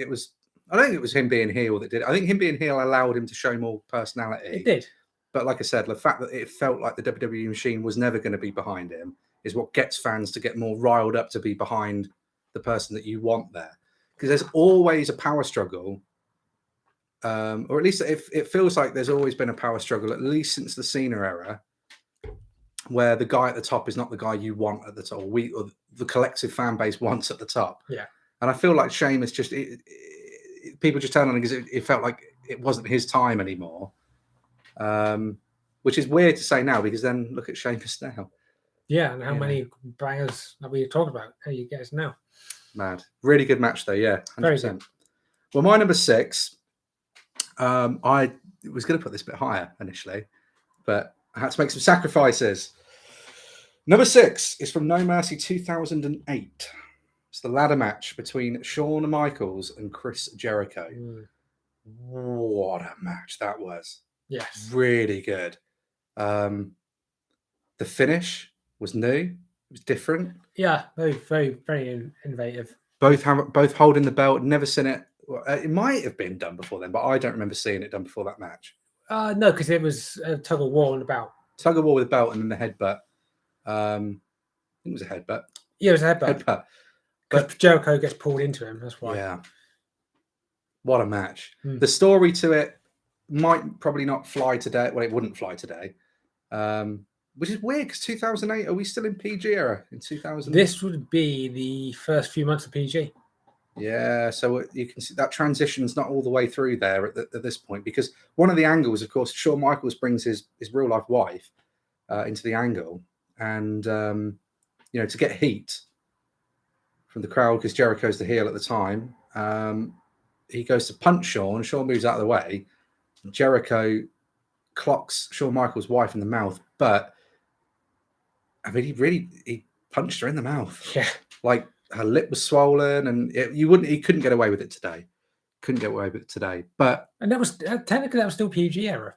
S1: I don't think it was him being heel that did it. I think him being heel allowed him to show more personality.
S2: It did.
S1: But like I said, the fact that it felt like the WWE machine was never going to be behind him is what gets fans to get more riled up to be behind the person that you want there. Because there's always a power struggle, or at least it feels like there's always been a power struggle, at least since the Cena era, where the guy at the top is not the guy you want at the top, or the collective fan base wants at the top.
S2: Yeah.
S1: And I feel like Sheamus just, people just turn on it because it felt like it wasn't his time anymore. Which is weird to say now because then look at Sheamus now.
S2: Yeah, and how many bangers that we talked about? How you guys now?
S1: Mad. Really good match though, yeah. 100%.
S2: Very good.
S1: Well, my number 6, I was going to put this a bit higher initially, but I had to make some sacrifices. Number 6 is from No Mercy 2008. It's the ladder match between Shawn Michaels and Chris Jericho. What a match that was.
S2: Yes.
S1: Really good. The finish was new. It was different.
S2: Yeah, very, very, very innovative.
S1: Both holding the belt. Never seen it. It might have been done before then, but I don't remember seeing it done before that match.
S2: No, because it was a tug of war on the belt.
S1: Tug of war with the belt and then the headbutt. I think it was a headbutt.
S2: Yeah, it was a headbutt. Because Jericho gets pulled into him. That's why.
S1: Yeah. What a match. The story to it might probably not fly today. Well, it wouldn't fly today. Which is weird because 2008, are we still in PG era in 2000?
S2: This would be the first few months of PG.
S1: Yeah, so you can see that transition's not all the way through there at this point, because one of the angles, of course, Shawn Michaels brings his real life wife into the angle, and to get heat from the crowd because Jericho's the heel at the time. He goes to punch Shawn. Shawn moves out of the way. Jericho clocks Shawn Michaels' wife in the mouth, but I mean, he punched her in the mouth.
S2: Yeah,
S1: like her lip was swollen, and he couldn't get away with it today. But
S2: and that was technically still PG era.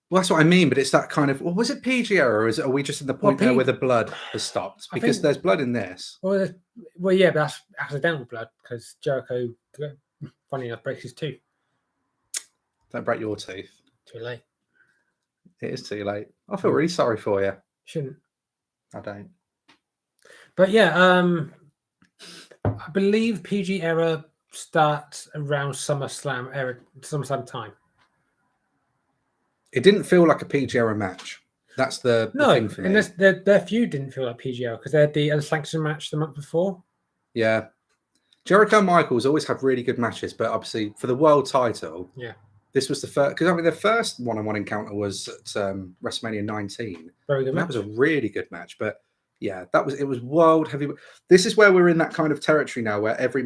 S1: Well, that's what I mean. But it's that kind of. Well, was it PG era, or are we just in the point there where the blood has stopped? Because there's blood in this.
S2: Well, yeah, but that's accidental blood because Jericho, funny enough, breaks his tooth.
S1: Don't break your tooth.
S2: Too late.
S1: It is too late. I feel really sorry for you.
S2: Shouldn't.
S1: I don't.
S2: But yeah, I believe PG era starts around SummerSlam time.
S1: It didn't feel like a PG era match. That's the thing for me.
S2: And their feud didn't feel like PG era because they had the unsanctioned match the month before.
S1: Yeah. Jericho and Michaels always have really good matches, but obviously for the world title, this was the first. Because I mean, the first one-on-one encounter was at WrestleMania 19.
S2: Very good match.
S1: That was a really good match, but yeah, it was world heavyweight. This is where we're in that kind of territory now, where every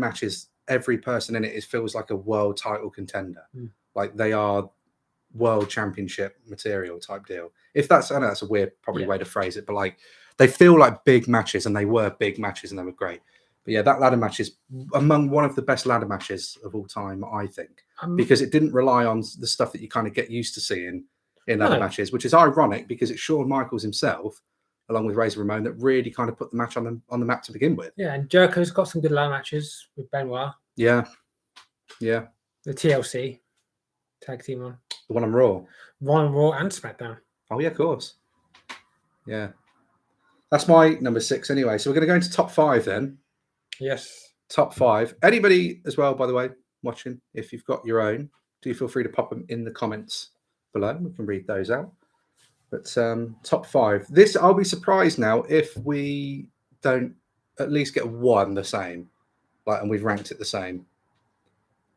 S1: person in it feels like a world title contender, like they are world championship material type deal. I know that's a weird way to phrase it, but like they feel like big matches, and they were big matches, and they were great. But yeah, that ladder match is among one of the best ladder matches of all time, I think, because it didn't rely on the stuff that you kind of get used to seeing in ladder matches, which is ironic because it's Shawn Michaels himself, along with Razor Ramon, that really kind of put the match on the map to begin with. Yeah,
S2: and Jericho's got some good ladder matches with Benoit.
S1: Yeah.
S2: The TLC tag team one.
S1: The one on Raw.
S2: One on Raw and SmackDown.
S1: Oh yeah, of course. Yeah. That's my number 6 anyway. So we're going to go into top 5 then.
S2: Yes.
S1: Top 5. Anybody as well, by the way, watching, if you've got your own, do feel free to pop them in the comments below. We can read those out. But top 5. This, I'll be surprised now if we don't at least get one the same, and we've ranked it the same.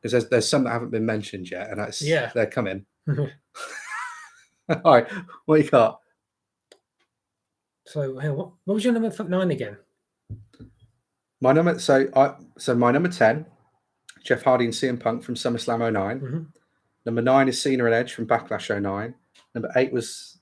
S1: Because there's some that haven't been mentioned yet, and they're coming. All right, what you got?
S2: So, what was your number 9 again?
S1: My number, my number 10, Jeff Hardy and CM Punk from SummerSlam 09. Number 9 is Cena and Edge from Backlash 09. Number 8 was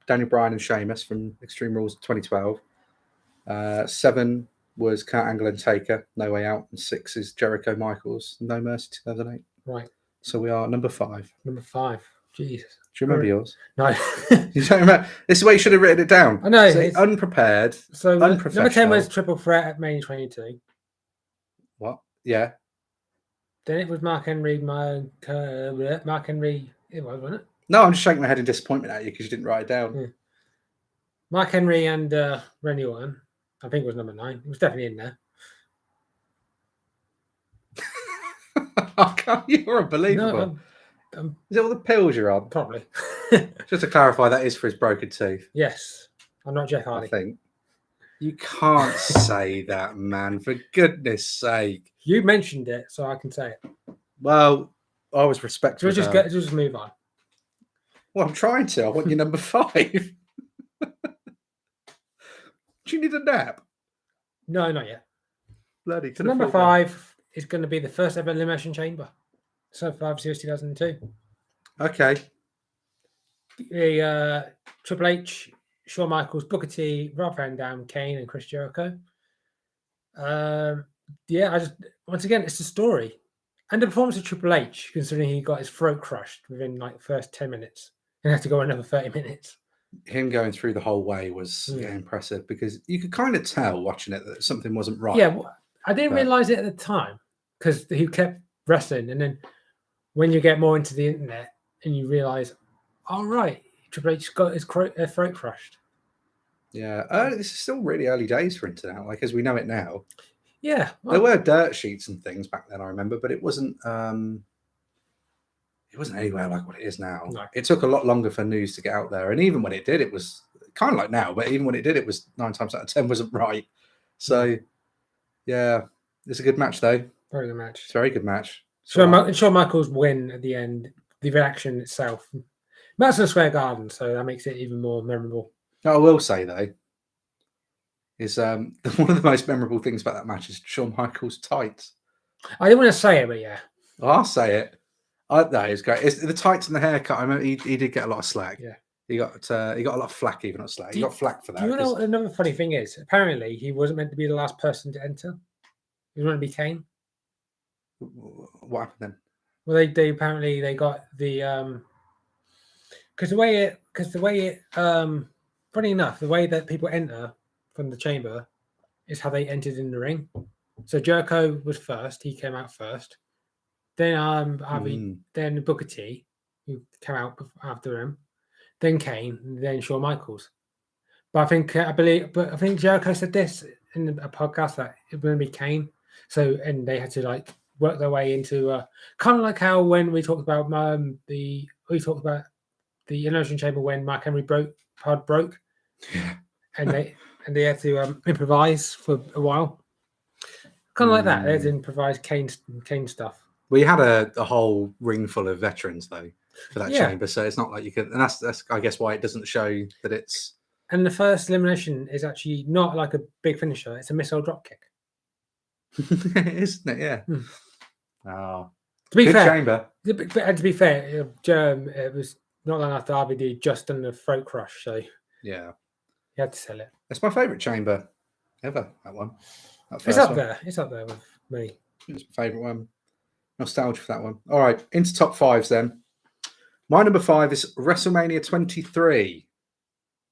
S1: Daniel Bryan and Sheamus from Extreme Rules 2012. 7 was Kurt Angle and Taker, No Way Out. And 6 is Jericho Michaels, No Mercy 2008.
S2: Right.
S1: So we are number 5.
S2: Number 5. Jesus.
S1: Do you remember yours?
S2: No.
S1: You don't remember? This is why you should have written it down.
S2: I know.
S1: So unprepared.
S2: So number 10 was Triple Threat at Mania 22.
S1: What? Yeah.
S2: Then it was Mark Henry. Mark Henry. It was, wasn't it?
S1: No, I'm just shaking my head in disappointment at you because you didn't write it down.
S2: Yeah. Mark Henry and Randy Orton. I think it was number 9. It was definitely in there.
S1: You're unbelievable.
S2: No,
S1: is it all the pills you're on?
S2: Probably.
S1: Just to clarify, that is for his broken tooth.
S2: Yes. I'm not Jeff Hardy.
S1: I think. You can't say that, man. For goodness sake.
S2: You mentioned it, so I can say it.
S1: Well, I was respectful.
S2: We'll just move on.
S1: Well, I'm trying to. I want your number 5. Do you need a nap?
S2: No, not yet.
S1: Bloody.
S2: So number 5 is going to be the first ever Elimination Chamber. So 5 Series 2002.
S1: Okay.
S2: Triple H, Shawn Michaels, Booker T, Rob Van Dam, Kane, and Chris Jericho. Once again, it's the story and the performance of Triple H, considering he got his throat crushed within like the first 10 minutes and had to go another 30 minutes.
S1: Him going through the whole way was impressive, because you could kind of tell watching it that something wasn't right.
S2: Yeah, I didn't realize it at the time because he kept wrestling, and then when you get more into the internet and you realize, all right, Triple H got his throat crushed.
S1: Yeah, this is still really early days for internet, like as we know it now.
S2: Yeah,
S1: there were dirt sheets and things back then, I remember, but it wasn't anywhere like what it is now.
S2: No.
S1: It took a lot longer for news to get out there, and even when it did, it was kind of like now. But even when it did, it was 9 times out of 10 wasn't right. So, yeah, it's a good match though.
S2: Very good match.
S1: It's a very good match.
S2: Shawn Michaels win at the end. The reaction itself, Madison Square Garden, so that makes it even more memorable.
S1: I will say though, is one of the most memorable things about that match is Shawn Michaels' tights.
S2: I didn't want to say it, but yeah,
S1: I'll say it. That is great. It's the tights and the haircut. I remember he did get a lot of slack.
S2: Yeah,
S1: he got a lot of flack, even not slack. He got flack for that.
S2: Do you know what another funny thing is? Apparently, he wasn't meant to be the last person to enter. He was meant to be Kane.
S1: What happened then?
S2: Well, they apparently they got the because the way it funny enough, the way that people enter from the chamber is how they entered in the ring. So Jericho was first; he came out first. Then then Booker T, who came out after him. Then Kane, and then Shawn Michaels. But I think Jericho said this in a podcast that it would be Kane. So and they had to like work their way into kind of like how when we talked about the Elimination Chamber when Mark Henry broke,
S1: yeah,
S2: and they had to improvise for a while. Kind of like that. They had to improvise Kane stuff.
S1: We had a whole ring full of veterans though for that chamber, so it's not like you could, and that's I guess why it doesn't show that it's.
S2: And the first elimination is actually not like a big finisher; it's a missile dropkick.
S1: Isn't it? Yeah. Oh,
S2: to be fair,
S1: chamber.
S2: But to be fair, it was not long after RVD just done the throat crush, so
S1: yeah,
S2: you had to sell it.
S1: It's my favourite chamber ever. That one.
S2: It's up there. It's up there with me.
S1: It's my favourite one. Nostalgia for that one. All right, into top fives then. My number 5 is WrestleMania 23,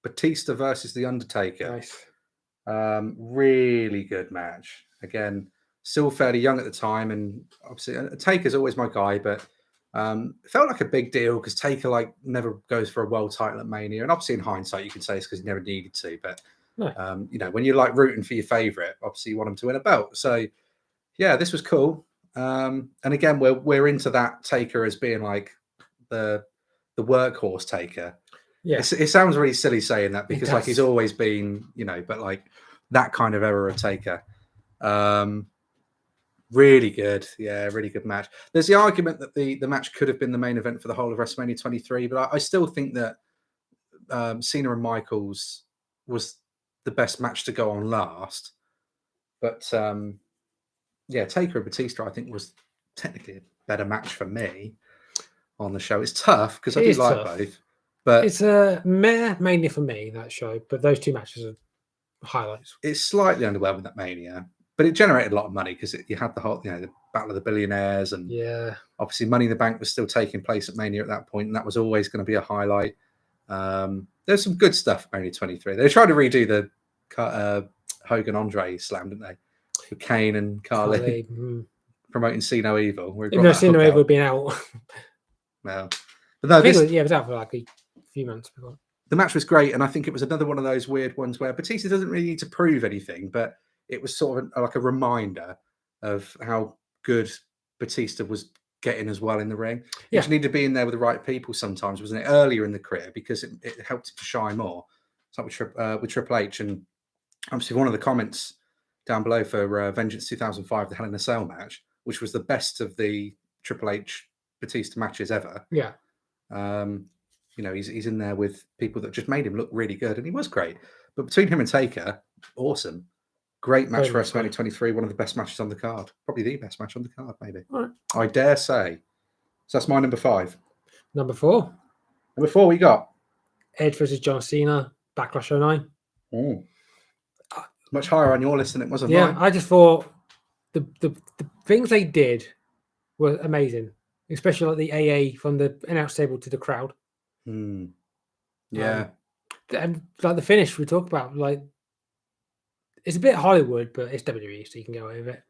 S1: Batista versus The Undertaker.
S2: Nice.
S1: Really good match. Again, still fairly young at the time, and obviously Taker's always my guy, but it felt like a big deal because Taker like never goes for a world title at Mania, and obviously in hindsight you can say it's because he never needed to, but
S2: no.
S1: You know, when you're like rooting for your favorite, obviously you want him to win a belt. So yeah, this was cool. And again, we're into that Taker as being like the workhorse Taker.
S2: Yeah,
S1: it sounds really silly saying that because like he's always been, you know, but like that kind of era of Taker. Really good. Yeah, really good match. There's the argument that the match could have been the main event for the whole of WrestleMania 23, but I still think that Cena and Michaels was the best match to go on last. But yeah, Taker and Batista, I think, was technically a better match for me on the show. It's tough because I do like both. But
S2: it's mainly for me, that show. But those two matches are highlights.
S1: It's slightly underwhelming, that Mania. But it generated a lot of money because you had the whole, you know, the Battle of the Billionaires, and obviously Money in the Bank was still taking place at Mania at that point, and that was always going to be a highlight. There's some good stuff at Mania 23. They tried to redo the Hogan Andre slam, didn't they? With Kane and Carly promoting See No Evil.
S2: Even though See No Evil had been out.
S1: No, but no,
S2: it was out for like a few months before.
S1: The match was great, and I think it was another one of those weird ones where Batista doesn't really need to prove anything, but it was sort of like a reminder of how good Batista was getting as well in the ring. You just need to be in there with the right people sometimes, wasn't it? Earlier in the career, because it helped him to shine more. It's like with Triple H, and obviously one of the comments down below for Vengeance 2005, the Hell in a Cell match, which was the best of the Triple H Batista matches ever.
S2: Yeah.
S1: You know, he's in there with people that just made him look really good, and he was great. But between him and Taker, awesome. Great match for WrestleMania 23, one of the best matches on the card. Probably the best match on the card, maybe.
S2: Right.
S1: I dare say. So that's my number 5.
S2: Number 4.
S1: Number 4 we got
S2: Edge versus John Cena, Backlash 09.
S1: Oh, much higher on your list than it was on
S2: Yeah,
S1: mine.
S2: I just thought the things they did were amazing, especially like the AA from the announce table to the crowd.
S1: Yeah.
S2: And like the finish we talked about, like it's a bit Hollywood, but it's WWE, so you can get away with it.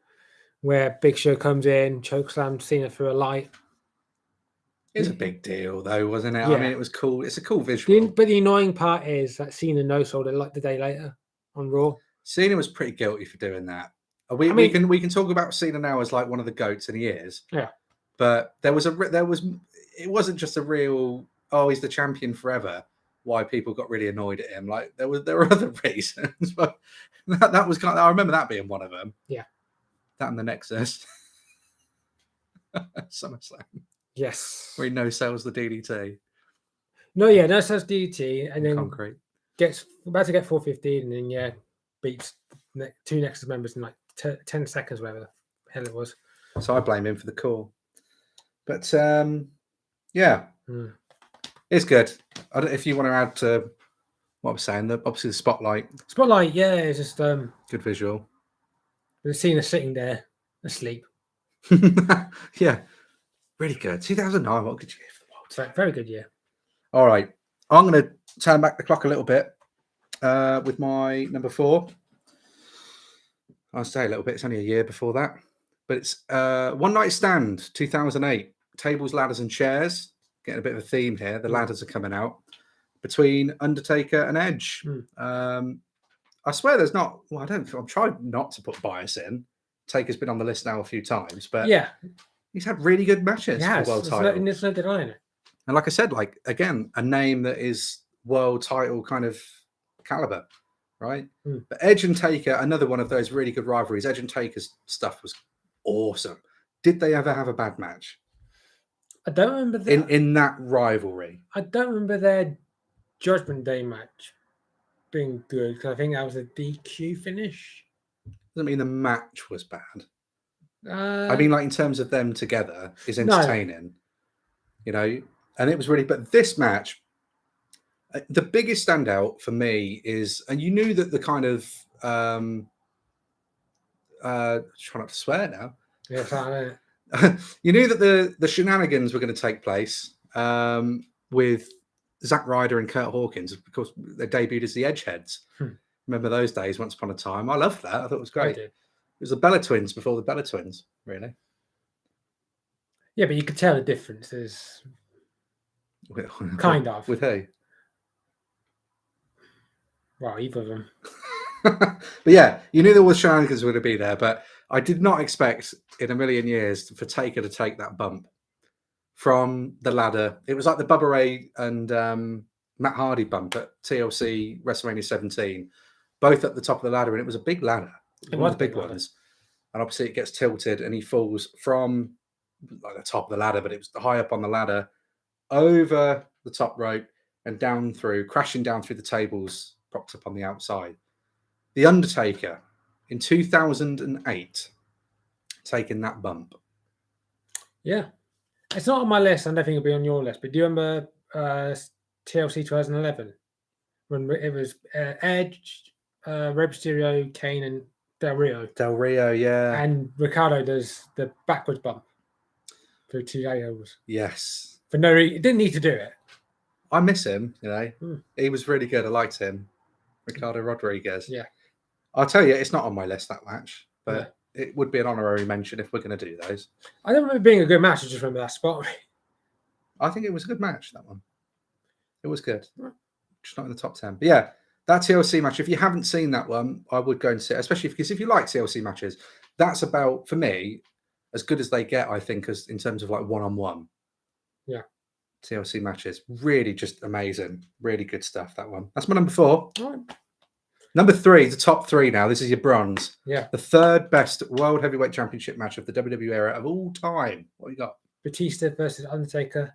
S2: Where Big Show comes in, chokeslams Cena through a light.
S1: It's a big deal, though, wasn't it?
S2: Yeah.
S1: I mean, it was cool. It's a cool visual.
S2: But the annoying part is that Cena no-sold it like the day later on Raw.
S1: Cena was pretty guilty for doing that. We can talk about Cena now as like one of the GOATs, and he is.
S2: Yeah.
S1: But it wasn't just a real, oh, he's the champion forever. Why people got really annoyed at him. Like there were other reasons, but that was I remember that being one of them.
S2: Yeah.
S1: That and the Nexus. SummerSlam.
S2: Yes.
S1: Where he no-sells the DDT.
S2: No sells DDT and then
S1: Concrete.
S2: Gets about to get 415 and then beats two Nexus members in like 10 seconds, whatever the hell it was.
S1: So I blame him for the call. But it's good. I don't, if you want to add to what I was saying, obviously the spotlight.
S2: Spotlight, yeah, it's just
S1: good visual.
S2: The Cena sitting there asleep.
S1: Yeah, really good. 2009, what could you give the world?
S2: Very good, yeah.
S1: All right, I'm going to turn back the clock a little bit with my number 4. I'll say a little bit. It's only a year before that, but it's One Night Stand, 2008. Tables, ladders, and chairs. Getting a bit of a theme here. The ladders are coming out between Undertaker and Edge. I swear there's not. Well, I'm trying not to put bias in. Taker's been on the list now a few times, but he's had really good matches for the world title.
S2: There's no denying it.
S1: And like I said, like again, a name that is world title kind of caliber, right? But Edge and Taker, another one of those really good rivalries. Edge and Taker's stuff was awesome. Did they ever have a bad match?
S2: I don't remember that.
S1: In that rivalry.
S2: I don't remember their Judgment Day match being good because I think that was a DQ finish.
S1: Doesn't mean the match was bad. I mean, like in terms of them together is entertaining, you know, and it was really. But this match, the biggest standout for me is, and you knew that the kind of try not to swear now.
S2: Yes, I know.
S1: You knew that the shenanigans were going to take place with Zack Ryder and Kurt Hawkins because they debuted as the Edgeheads. Remember those days? Once upon a time, I loved that. I thought it was great. It was the Bella Twins before the Bella Twins, really.
S2: Yeah, but you could tell the differences. Kind of.
S1: With who?
S2: Well, either of them.
S1: But yeah, you knew there was shenanigans were going to be there, but I did not expect in a million years for Taker to take that bump from the ladder. It was like the Bubba Ray and Matt Hardy bump at TLC WrestleMania 17, both at the top of the ladder, and it was a big ladder. It was one of the big ones. And obviously it gets tilted and he falls from like the top of the ladder, but it was high up on the ladder, over the top rope and down through, crashing down through the tables, propped up on the outside. The Undertaker in 2008 taking that bump. Yeah.
S2: It's not on my list. I don't think it'll be on your list, but do you remember TLC 2011 when it was Edge, Rey Mysterio, Kane, and Del Rio?
S1: Del Rio, yeah.
S2: And Ricardo does the backwards bump through 2 tables.
S1: Yes.
S2: For no reason. He didn't need to do it.
S1: I miss him, you know. He was really good. I liked him. Ricardo Rodriguez.
S2: Yeah.
S1: I'll tell you, it's not on my list, that match, but it would be an honorary mention if we're going to do those.
S2: I don't remember it being a good match. I just remember that spot.
S1: I think it was a good match, that one. It was good. Just not in the top 10. But yeah, that TLC match, if you haven't seen that one, I would go and see it, especially because if you like TLC matches, that's about, for me, as good as they get, I think, as in terms of like one-on-one.
S2: Yeah.
S1: TLC matches. Really just amazing. Really good stuff, that one. That's my number 4.
S2: All right.
S1: Number 3, the top 3 now. This is your bronze.
S2: Yeah.
S1: The third best World Heavyweight Championship match of the WWE era of all time. What you got?
S2: Batista versus Undertaker.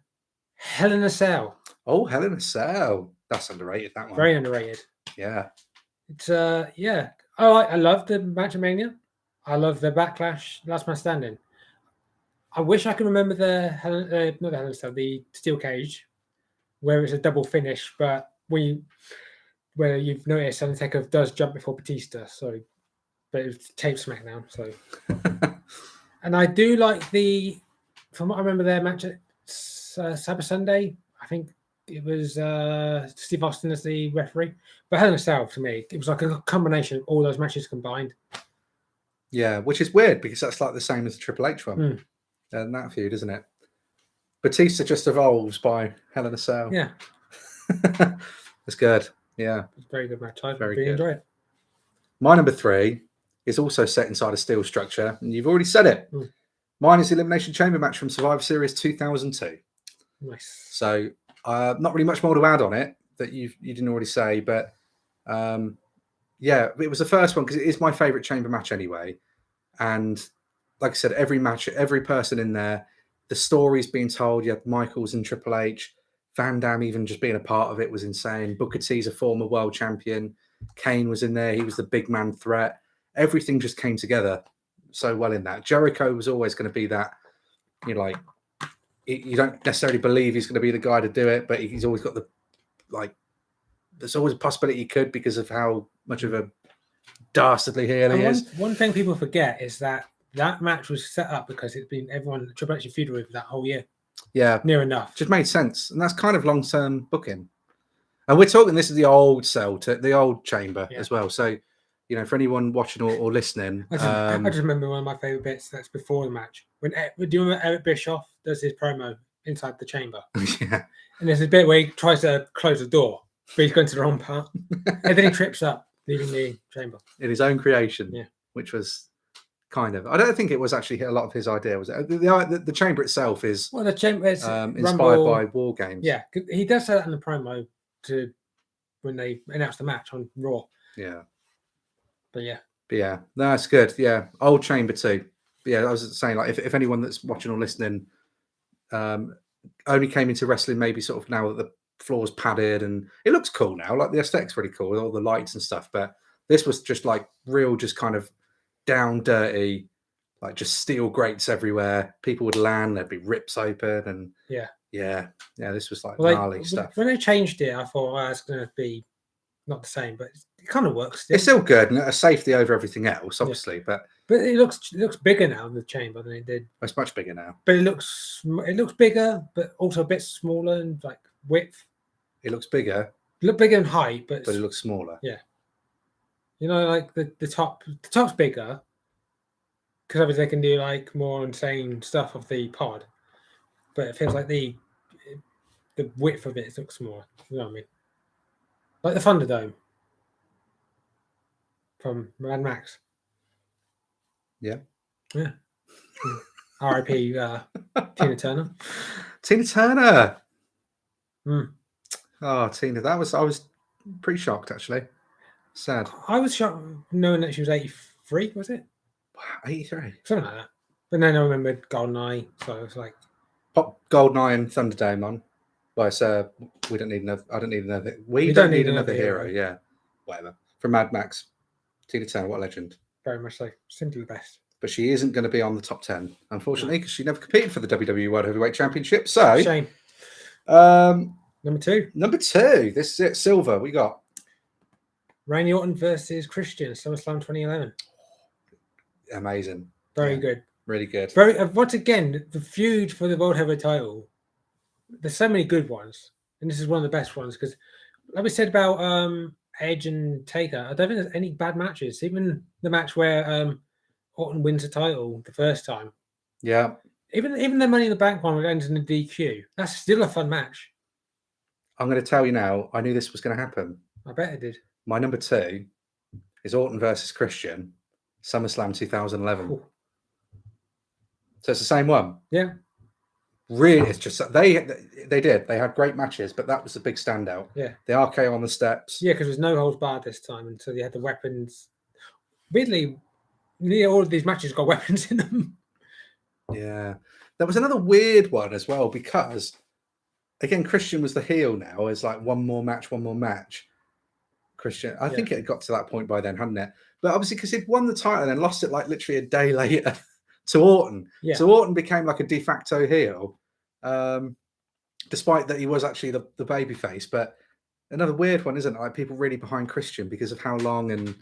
S2: Hell in a Cell.
S1: Oh, Hell in a Cell. That's underrated, that one.
S2: Very underrated.
S1: Yeah.
S2: It's, yeah. I love the Match of Mania. I love the Backlash, Last Man Standing. I wish I could remember not the Hell in a Cell, the Steel Cage, where it's a double finish, but where you've noticed Undertaker does jump before Batista, so but it's tape SmackDown. So, and I do like from what I remember, their match at Cyber Sunday. I think it was Steve Austin as the referee, but Hell in a Cell to me, it was like a combination of all those matches combined.
S1: Yeah, which is weird because that's like the same as the Triple H one, and that feud, isn't it? Batista just evolves by Hell in a Cell.
S2: Yeah,
S1: it's good. Yeah,
S2: it's a very good match. I
S1: very
S2: really
S1: good.
S2: enjoy it.
S1: My number 3 is also set inside a steel structure, and you've already said it. Mine is the Elimination Chamber match from Survivor Series 2002.
S2: Nice.
S1: So, not really much more to add on it that you didn't already say, but yeah, it was the first one because it is my favourite chamber match anyway. And like I said, every match, every person in there, the stories being told. You had Michaels and Triple H, Van Damme even just being a part of it was insane. Booker T's a former world champion. Kane was in there. He was the big man threat. Everything just came together so well in that. Jericho was always going to be that, you know, like, you don't necessarily believe he's going to be the guy to do it, but he's always got the, like, there's always a possibility he could because of how much of a dastardly heel he is.
S2: One thing people forget is that match was set up because it's been everyone Triple H feuded with that whole year.
S1: Yeah.
S2: Near enough.
S1: Just made sense. And that's kind of long-term booking. And we're talking, this is the old cell, the old chamber as well. So, you know, for anyone watching or listening.
S2: I just remember one of my favourite bits that's before the match. Do you remember Eric Bischoff does his promo inside the chamber?
S1: Yeah.
S2: And there's a bit where he tries to close the door, but he's going to the wrong part. And then he trips up, leaving the chamber. In
S1: his own creation, which was kind of, I don't think it was actually a lot of his idea, was it? The chamber itself is
S2: the chamber is
S1: inspired by War Games.
S2: Yeah, he does say that in the promo when they announced the match on Raw.
S1: Yeah.
S2: But yeah.
S1: No, it's good. Yeah. Old chamber too. But yeah, I was saying, like, if anyone that's watching or listening only came into wrestling maybe sort of now that the floor's padded and it looks cool now, like the aesthetic's really cool with all the lights and stuff, but this was just like real, just kind of down dirty, like just steel grates everywhere. People would land, there'd be rips open, and yeah, this was like gnarly stuff.
S2: When they changed it, I thought it's going to be not the same, but it kind of works still.
S1: It's still good and a safety over everything else, obviously, but
S2: it looks bigger now, the chamber, than it did.
S1: It's much bigger now,
S2: but it looks bigger, but also a bit smaller and like width.
S1: It looks bigger.
S2: Look bigger in height, but
S1: it looks smaller.
S2: Yeah, you know, like the top's bigger because obviously they can do like more insane stuff of the pod, but it feels like the width of it looks smaller. You know what I mean? Like the Thunderdome from Mad Max.
S1: Yeah.
S2: R.I.P. Tina Turner.
S1: Tina Turner. Oh, Tina, I was pretty shocked actually. Sad.
S2: I was shocked knowing that she was 83. Was it?
S1: 83.
S2: Something like that. But then I remembered GoldenEye, so it was like
S1: pop GoldenEye and Thunderdome on. Well, so we don't need another. I don't need another. We don't need another hero. Yeah, whatever. From Mad Max, Tina Turner, what a legend.
S2: Very much so. Simply the best.
S1: But she isn't going to be on the top 10, unfortunately, because she never competed for the WWE World Heavyweight Championship. So
S2: shame. Number 2.
S1: This is it. Silver. We got
S2: Randy Orton versus Christian, SummerSlam 2011.
S1: Amazing.
S2: Very good.
S1: Really good.
S2: Very. Once again, the feud for the World Heavyweight title. There's so many good ones, and this is one of the best ones because, like we said about Edge and Taker, I don't think there's any bad matches. Even the match where Orton wins the title the first time.
S1: Yeah.
S2: Even the Money in the Bank one, where it ends in a DQ. That's still a fun match.
S1: I'm going to tell you now. I knew this was going to happen.
S2: I bet it did.
S1: My number 2 is Orton versus Christian, SummerSlam 2011. Ooh. So it's the same one.
S2: Yeah.
S1: Really, it's just they had great matches, but that was the big standout.
S2: Yeah,
S1: the RKO on the steps.
S2: Yeah, because there's no holds barred this time, and so they had the weapons. Weirdly, nearly all of these matches got weapons in them.
S1: Yeah, there was another weird one as well because, again, Christian was the heel now. It's like one more match. Christian, I think it got to that point by then, hadn't it? But obviously, because he'd won the title and then lost it like literally a day later. To Orton. Yeah. So Orton became like a de facto heel, despite that he was actually the babyface. But another weird one, isn't it? Like people really behind Christian because of how long and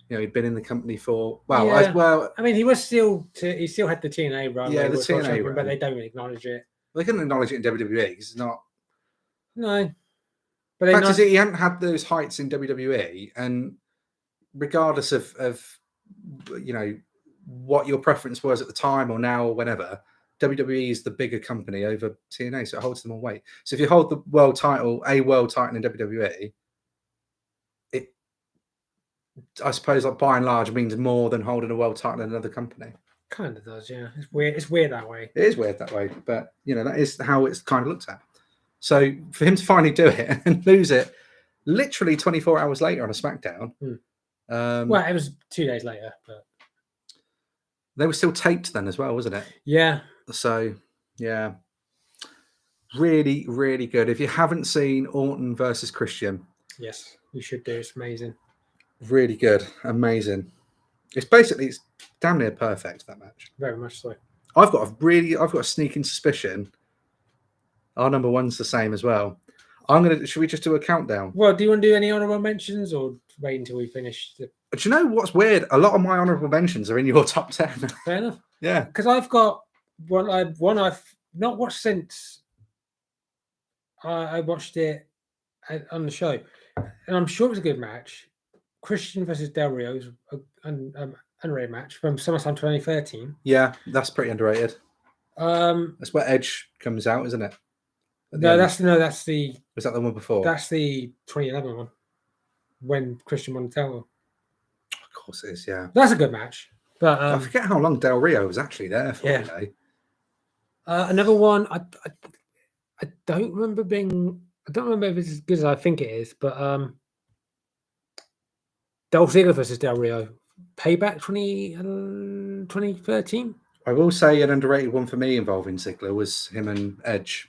S1: he'd been in the company for
S2: I mean, he still had the TNA run.
S1: Yeah,
S2: the
S1: TNA run,
S2: but they don't really acknowledge it.
S1: They couldn't acknowledge it in WWE because it's not.
S2: No, but
S1: the fact is, he hadn't had those heights in WWE, and regardless of what your preference was at the time or now or whenever, WWE is the bigger company over TNA, so it holds them on weight. So if you hold the world title in WWE, it, I suppose, like by and large, means more than holding a world title in another company.
S2: Kind of does, yeah. It's weird. It's weird that way.
S1: It is weird that way, but that is how it's kind of looked at. So for him to finally do it and lose it, literally 24 hours later on a SmackDown.
S2: Well, it was 2 days later, but
S1: they were still taped then as well, wasn't it?
S2: Yeah.
S1: So yeah, really, really good. If you haven't seen Orton versus Christian,
S2: yes, you should do. It's amazing.
S1: Really good, amazing. It's damn near perfect, that match.
S2: Very much so.
S1: I've got a sneaking suspicion our number one's the same as well. Should we just do a countdown?
S2: Well, do you want to do any honorable mentions or wait until we finish?
S1: But you know what's weird? A lot of my honorable mentions are in your top 10.
S2: Fair enough.
S1: Yeah.
S2: Because I've got one I've not watched since I watched it on the show. And I'm sure it was a good match. Christian versus Del Rio's an underrated match from SummerSlam 2013.
S1: Yeah, that's pretty underrated. That's where Edge comes out, isn't it?
S2: That's the.
S1: Was that the one before?
S2: That's the 2011 one, when Christian won the title.
S1: Of course it is. Yeah,
S2: that's a good match. But
S1: I forget how long Del Rio was actually there for.
S2: Yeah. Another one. I don't remember I don't remember if it's as good as I think it is, but Dolph Ziggler versus Del Rio, Payback 2013.
S1: I will say an underrated one for me involving Ziggler was him and Edge.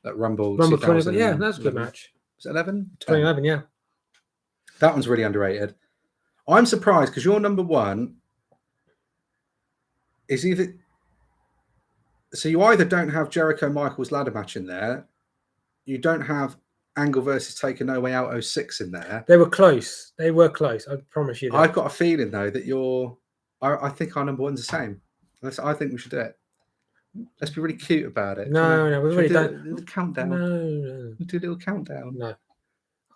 S1: That Rumble
S2: 20, yeah, that's a good match.
S1: Was it 11?
S2: 2011, yeah.
S1: That one's really underrated. I'm surprised because your number one is either... So you either don't have Jericho Michaels ladder match in there, you don't have Angle versus Taker No Way Out 06 in there.
S2: They were close. I promise you that.
S1: I've got a feeling, though, that I think our number one's the same. I think we should do it. Let's be really cute about it.
S2: No, we've already done
S1: a little countdown.
S2: No.
S1: Do a little countdown.
S2: No.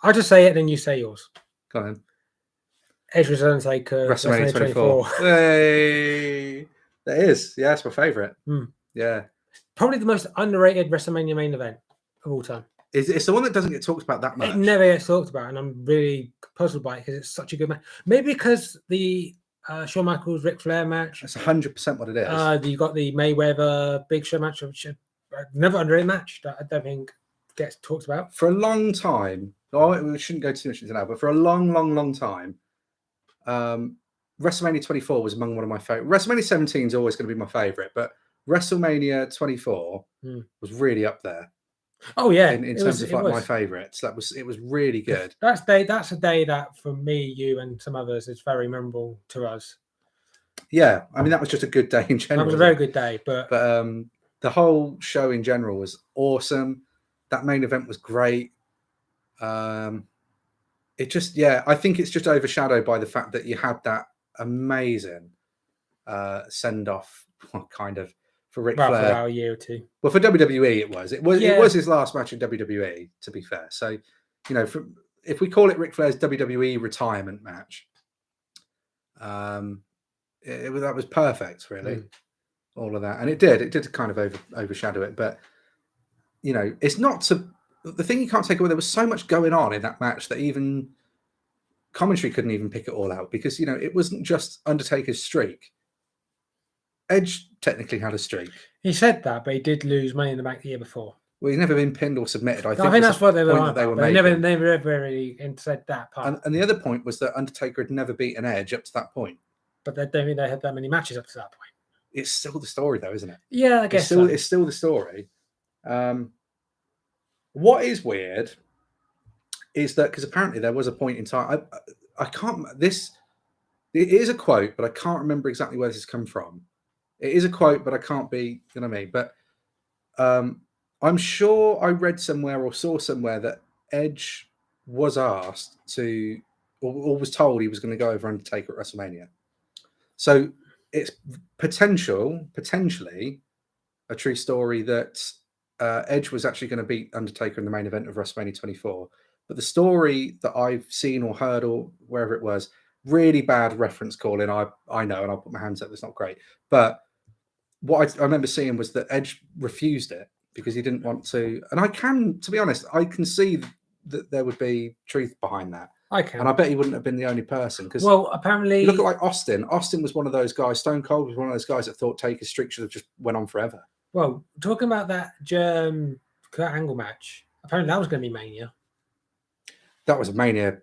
S2: I'll just say it, then you say yours.
S1: Go on.
S2: Edge versus Undertaker.
S1: WrestleMania 24. Hey, that is. Yeah, that's my favourite. Yeah.
S2: Probably the most underrated WrestleMania main event of all time.
S1: It's the one that doesn't get talked about that much.
S2: It never gets talked about, and I'm really puzzled by it because it's such a good match. Maybe because the Shawn Michaels Ric Flair match.
S1: That's 100% what it is.
S2: You got the Mayweather Big Show match, which never underrated match that I don't think gets talked about.
S1: For a long time, we shouldn't go too much into that, but for a long, long, long time, WrestleMania 24 was among one of my favorite. WrestleMania 17 is always going to be my favorite, but WrestleMania 24 was really up there.
S2: Oh yeah,
S1: in terms of my favorites, it was really good.
S2: That's a day that for me, you, and some others is very memorable to us.
S1: Yeah, I mean that was just a good day in general.
S2: That was a very good day, but
S1: the whole show in general was awesome. That main event was great. It just, I think it's just overshadowed by the fact that you had that amazing send off, kind of. For Ric Flair,
S2: for about a year or two.
S1: Well, for WWE, it was his last match in WWE. To be fair, so if we call it Ric Flair's WWE retirement match, that was perfect, really. All of that, and it did kind of overshadow it. But it's not the thing you can't take away. There was so much going on in that match that even commentary couldn't even pick it all out because it wasn't just Undertaker's streak. Edge technically had a streak.
S2: He said that, but he did lose Money in the Bank the year before.
S1: Well, he's never been pinned or submitted. I think
S2: that's what they were on. They never really said that part.
S1: And the other point was that Undertaker had never beaten Edge up to that point.
S2: But I don't think they had that many matches up to that point.
S1: It's still the story, though, isn't it?
S2: Yeah, I guess
S1: it's still the story. What is weird is that because apparently there was a point in time. I can't. It is a quote, but I can't remember exactly where this has come from. It is a quote, but I can't be, you know what I mean? But I'm sure I read somewhere or saw somewhere that Edge was asked to, or was told he was going to go over Undertaker at WrestleMania. So it's potentially a true story that Edge was actually going to beat Undertaker in the main event of WrestleMania 24. But the story that I've seen or heard or wherever it was, really bad reference calling. I know, and I'll put my hands up. That's not great. But what I remember seeing was that Edge refused it because he didn't want to. And to be honest, I can see that there would be truth behind that.
S2: I can.
S1: And I bet he wouldn't have been the only person. Because
S2: apparently,
S1: you look at like Austin. Austin was one of those guys. Stone Cold was one of those guys that thought Taker's streak should have just went on forever.
S2: Well, talking about that Kurt Angle match, apparently that was going to be Mania.
S1: That was a Mania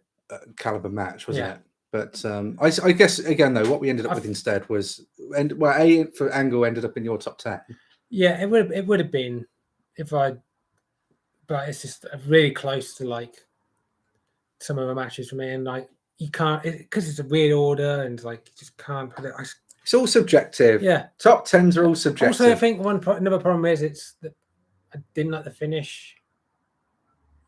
S1: caliber match, wasn't it? But I guess again though, what we ended up with instead was, for Angle ended up in your top 10.
S2: Yeah, it would have been but it's just really close to like some of the matches for me, and like you can't because it's a weird order, and like you just can't put it.
S1: It's all subjective.
S2: Yeah,
S1: top 10s are all subjective.
S2: Also, I think another problem is it's that I didn't like the finish.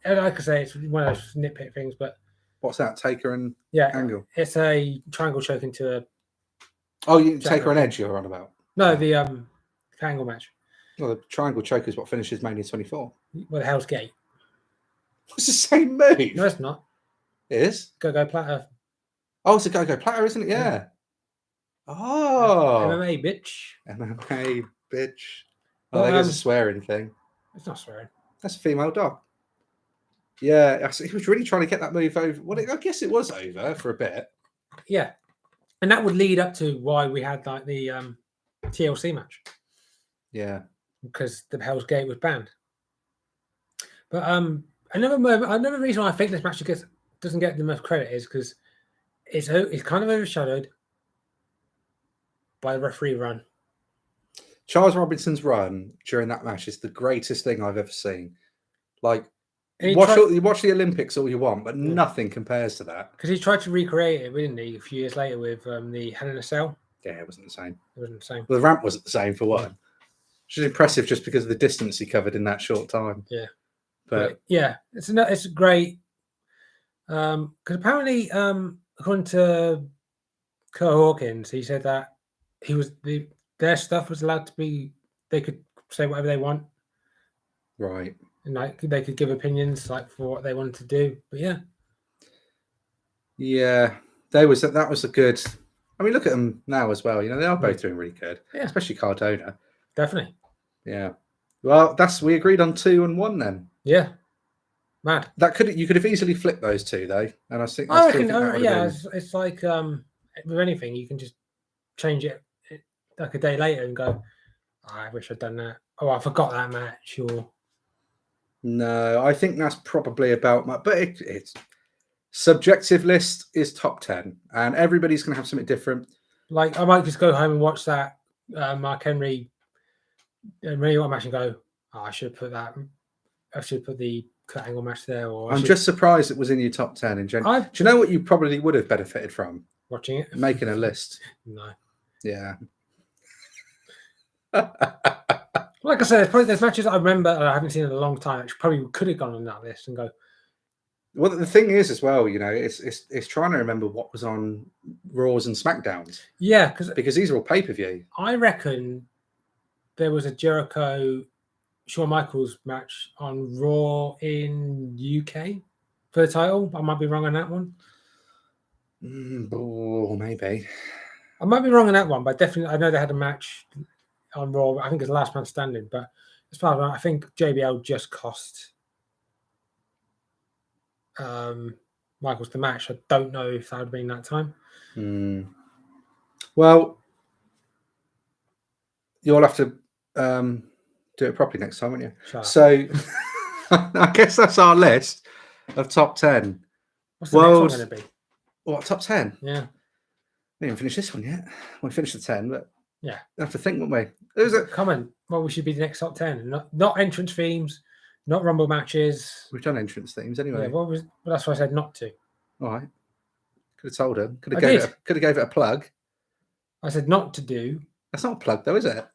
S2: Like I say, it's one of those nitpick things, but
S1: what's that? Taker and Angle.
S2: It's a triangle choke into a.
S1: Taker and Edge you're on about?
S2: No, the Angle match.
S1: Well, the triangle choke is what finishes Mania 24.
S2: Well, the Hell's Gate.
S1: It's the same move.
S2: No, it's not.
S1: It is?
S2: Go platter.
S1: Oh, it's a go platter, isn't it? Yeah. Oh.
S2: MMA, bitch.
S1: MMA, bitch. Oh, there goes a swearing thing.
S2: It's not swearing.
S1: That's a female dog. Yeah, he was really trying to get that move over. Well, I guess it was over for a bit.
S2: Yeah. And that would lead up to why we had like the TLC match.
S1: Yeah.
S2: Because the Hell's Gate was banned. But another reason why I think this match doesn't get the most credit is because it's kind of overshadowed by the referee run.
S1: Charles Robinson's run during that match is the greatest thing I've ever seen. Like, you watch the Olympics all you want, but nothing compares to that.
S2: Because he tried to recreate it, didn't he, a few years later with the Hell in a Cell?
S1: Yeah, it wasn't the same.
S2: It wasn't the same.
S1: Well, the ramp wasn't the same for one. Which is impressive just because of the distance he covered in that short time.
S2: Yeah.
S1: But
S2: yeah, it's great. Because apparently, according to Kurt Hawkins, he said that their stuff was allowed to be. They could say whatever they want,
S1: right?
S2: And like they could give opinions like for what they wanted to do. But
S1: yeah, that was a good. I mean, look at them now as well. You know, they are both doing really good.
S2: Yeah,
S1: especially Cardona.
S2: Definitely.
S1: Yeah. Well, we agreed on 2 and 1 then.
S2: Yeah. Mad.
S1: You could have easily flipped those two though, and I
S2: reckon. It's like with anything you can just change it like a day later and go, I wish I'd done that. Oh, I forgot that match. Or
S1: no, I think that's probably about but it's subjective list is top 10, and everybody's gonna have something different.
S2: Like I might just go home and watch that Mark Henry and really want match and go, I should put that. I should put the Kurt Angle match there. Or
S1: I'm just surprised it was in your top 10 in general. Do you know what you probably would have benefited from?
S2: Watching it,
S1: making a list.
S2: No.
S1: Yeah.
S2: Like I said, there's matches I remember I haven't seen in a long time, which probably could have gone on that list and go.
S1: Well, the thing is, as well, you know, it's trying to remember what was on Raws and SmackDowns.
S2: Yeah,
S1: because these are all pay-per-view.
S2: I reckon there was a Jericho Shawn Michaels match on Raw in UK for the title. I might be wrong on that one.
S1: Maybe.
S2: I might be wrong on that one, but definitely I know they had a match on Raw. I think it's the last man standing, but as far as I think JBL just cost Michaels the match. I don't know if that would have been that time.
S1: Well, you'll have to do it properly next time, won't you? So I guess that's our list of top 10.
S2: What's the next one going to be?
S1: What, top 10?
S2: Yeah.
S1: We didn't finish this one yet. We finished the 10, but
S2: yeah,
S1: we have to think, won't we? There's a
S2: comment. Well, we should be the next top 10. Not entrance themes, not rumble matches.
S1: We've done entrance themes anyway.
S2: Yeah, that's why I said not to.
S1: All right. Could have told him. Could have gave it a plug.
S2: I said not to do.
S1: That's not a plug though, is it?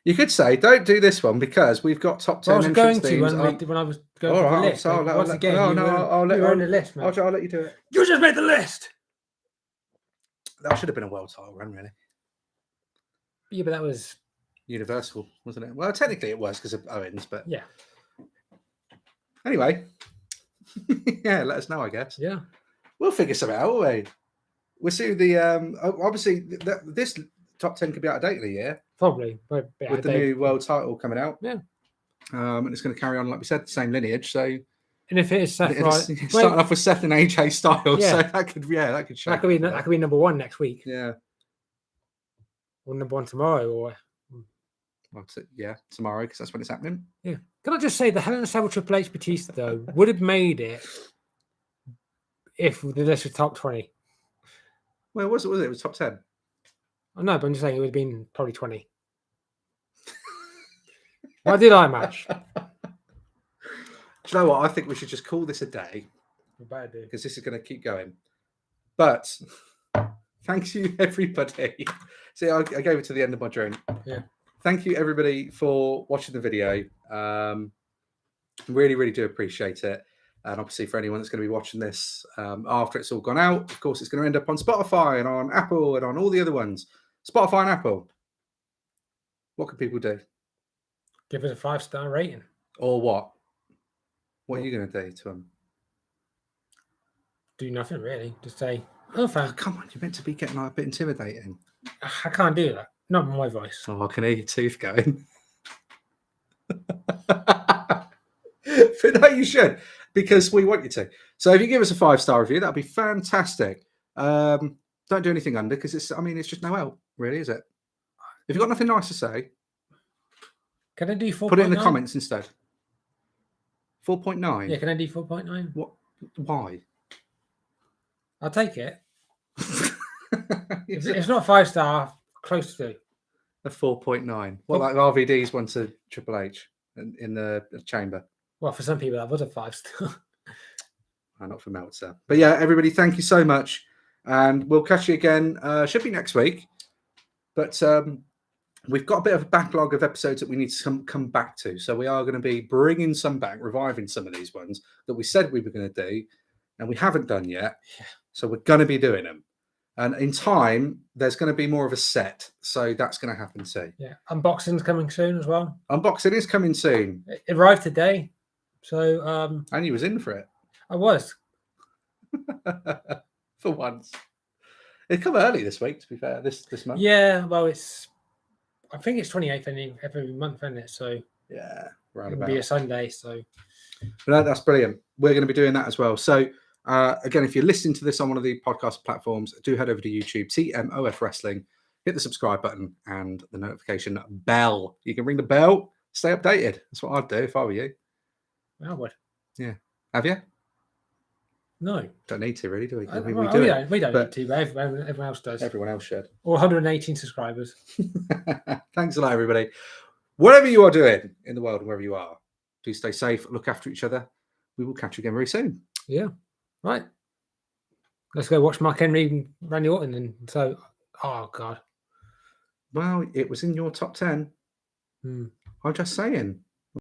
S1: You could say, don't do this one because we've got top 10
S2: Well, I was going to
S1: themes.
S2: when I was going
S1: All
S2: for the
S1: right,
S2: list.
S1: I'll
S2: Once
S1: let-
S2: again,
S1: no,
S2: you
S1: no,
S2: were
S1: I'll
S2: on the list, man.
S1: I'll let you do it.
S2: You just made the list.
S1: That should have been a world title run, really.
S2: Yeah, but that was
S1: Universal, wasn't it? Well, technically it was because of Owens, but
S2: yeah.
S1: anyway. Yeah, let us know, I guess.
S2: Yeah.
S1: We'll figure something out, won't we? We'll see the obviously this top 10 could be out of date in a year.
S2: Probably.
S1: With the new world title coming out.
S2: Yeah.
S1: And it's going to carry on, like we said, the same lineage. So
S2: and if it is Seth,
S1: it's starting off with Seth and AJ Styles,
S2: yeah.
S1: so that could
S2: be number one next week.
S1: Yeah.
S2: Or number one tomorrow, or
S1: tomorrow, because that's when it's happening.
S2: Yeah. Can I just say the Hell in a Cell Triple H Batista though would have made it if the list was top 20.
S1: Well, was it? It was top 10.
S2: Oh, no, but I'm just saying it would have been probably 20. Why did I match?
S1: Do you know what? I think we should just call this a day
S2: Because
S1: this is going to keep going. But thank you, everybody. See, I gave it to the end of my drink.
S2: Yeah.
S1: Thank you, everybody, for watching the video. Really, really do appreciate it. And obviously, for anyone that's going to be watching this after it's all gone out, of course, it's going to end up on Spotify and on Apple and on all the other ones. Spotify and Apple. What can people do?
S2: Give us a 5-star rating.
S1: Or what? What are you going to do to them?
S2: Do nothing, really. Just say, oh,
S1: come on. You're meant to be getting like a bit intimidating.
S2: I can't do that. Not my voice.
S1: Oh, I can hear your tooth going. But no, you should, because we want you to. So if you give us a 5-star review, that'd be fantastic. Don't do anything under, because it's just no help, really, is it? If you've got nothing nice to say,
S2: can I do 4.9?
S1: Put it in the comments instead. 4.9?
S2: Yeah, can I do 4.9?
S1: What? Why?
S2: I'll take it. It's not 5-star, close to.
S1: A 4.9. What, like RVD's one to Triple H in the chamber?
S2: Well, for some people, that was a 5-star.
S1: Not for Meltzer. But yeah, everybody, thank you so much. And we'll catch you again. Should be next week. But we've got a bit of a backlog of episodes that we need to come back to. So we are going to be bringing some back, reviving some of these ones that we said we were going to do. And we haven't done yet.
S2: Yeah.
S1: So we're going to be doing them. And in time, there's going to be more of a set. So that's going to happen too.
S2: Yeah. Unboxing's coming soon as well.
S1: Unboxing is coming soon.
S2: It arrived today. So
S1: and you was in for it.
S2: I was.
S1: For once. It come early this week, to be fair, this month.
S2: Yeah, well, I think it's 28th every month, isn't it? So
S1: yeah,
S2: it'll be a Sunday. So
S1: but that's brilliant. We're going to be doing that as well. So again, if you're listening to this on one of the podcast platforms, do head over to YouTube, TMOF Wrestling, hit the subscribe button and the notification bell. You can ring the bell, stay updated. That's what I'd do if I were you.
S2: I would.
S1: Yeah. Have you?
S2: No.
S1: Don't need to, really, do we?
S2: We don't need to, but everyone else does.
S1: Everyone else should.
S2: Or 118 subscribers.
S1: Thanks a lot, everybody. Whatever you are doing in the world and wherever you are, do stay safe, look after each other. We will catch you again very soon.
S2: Yeah. Right. Let's go watch Mark Henry and Randy Orton. And so, oh, God.
S1: Well, it was in your top 10. I'm just saying.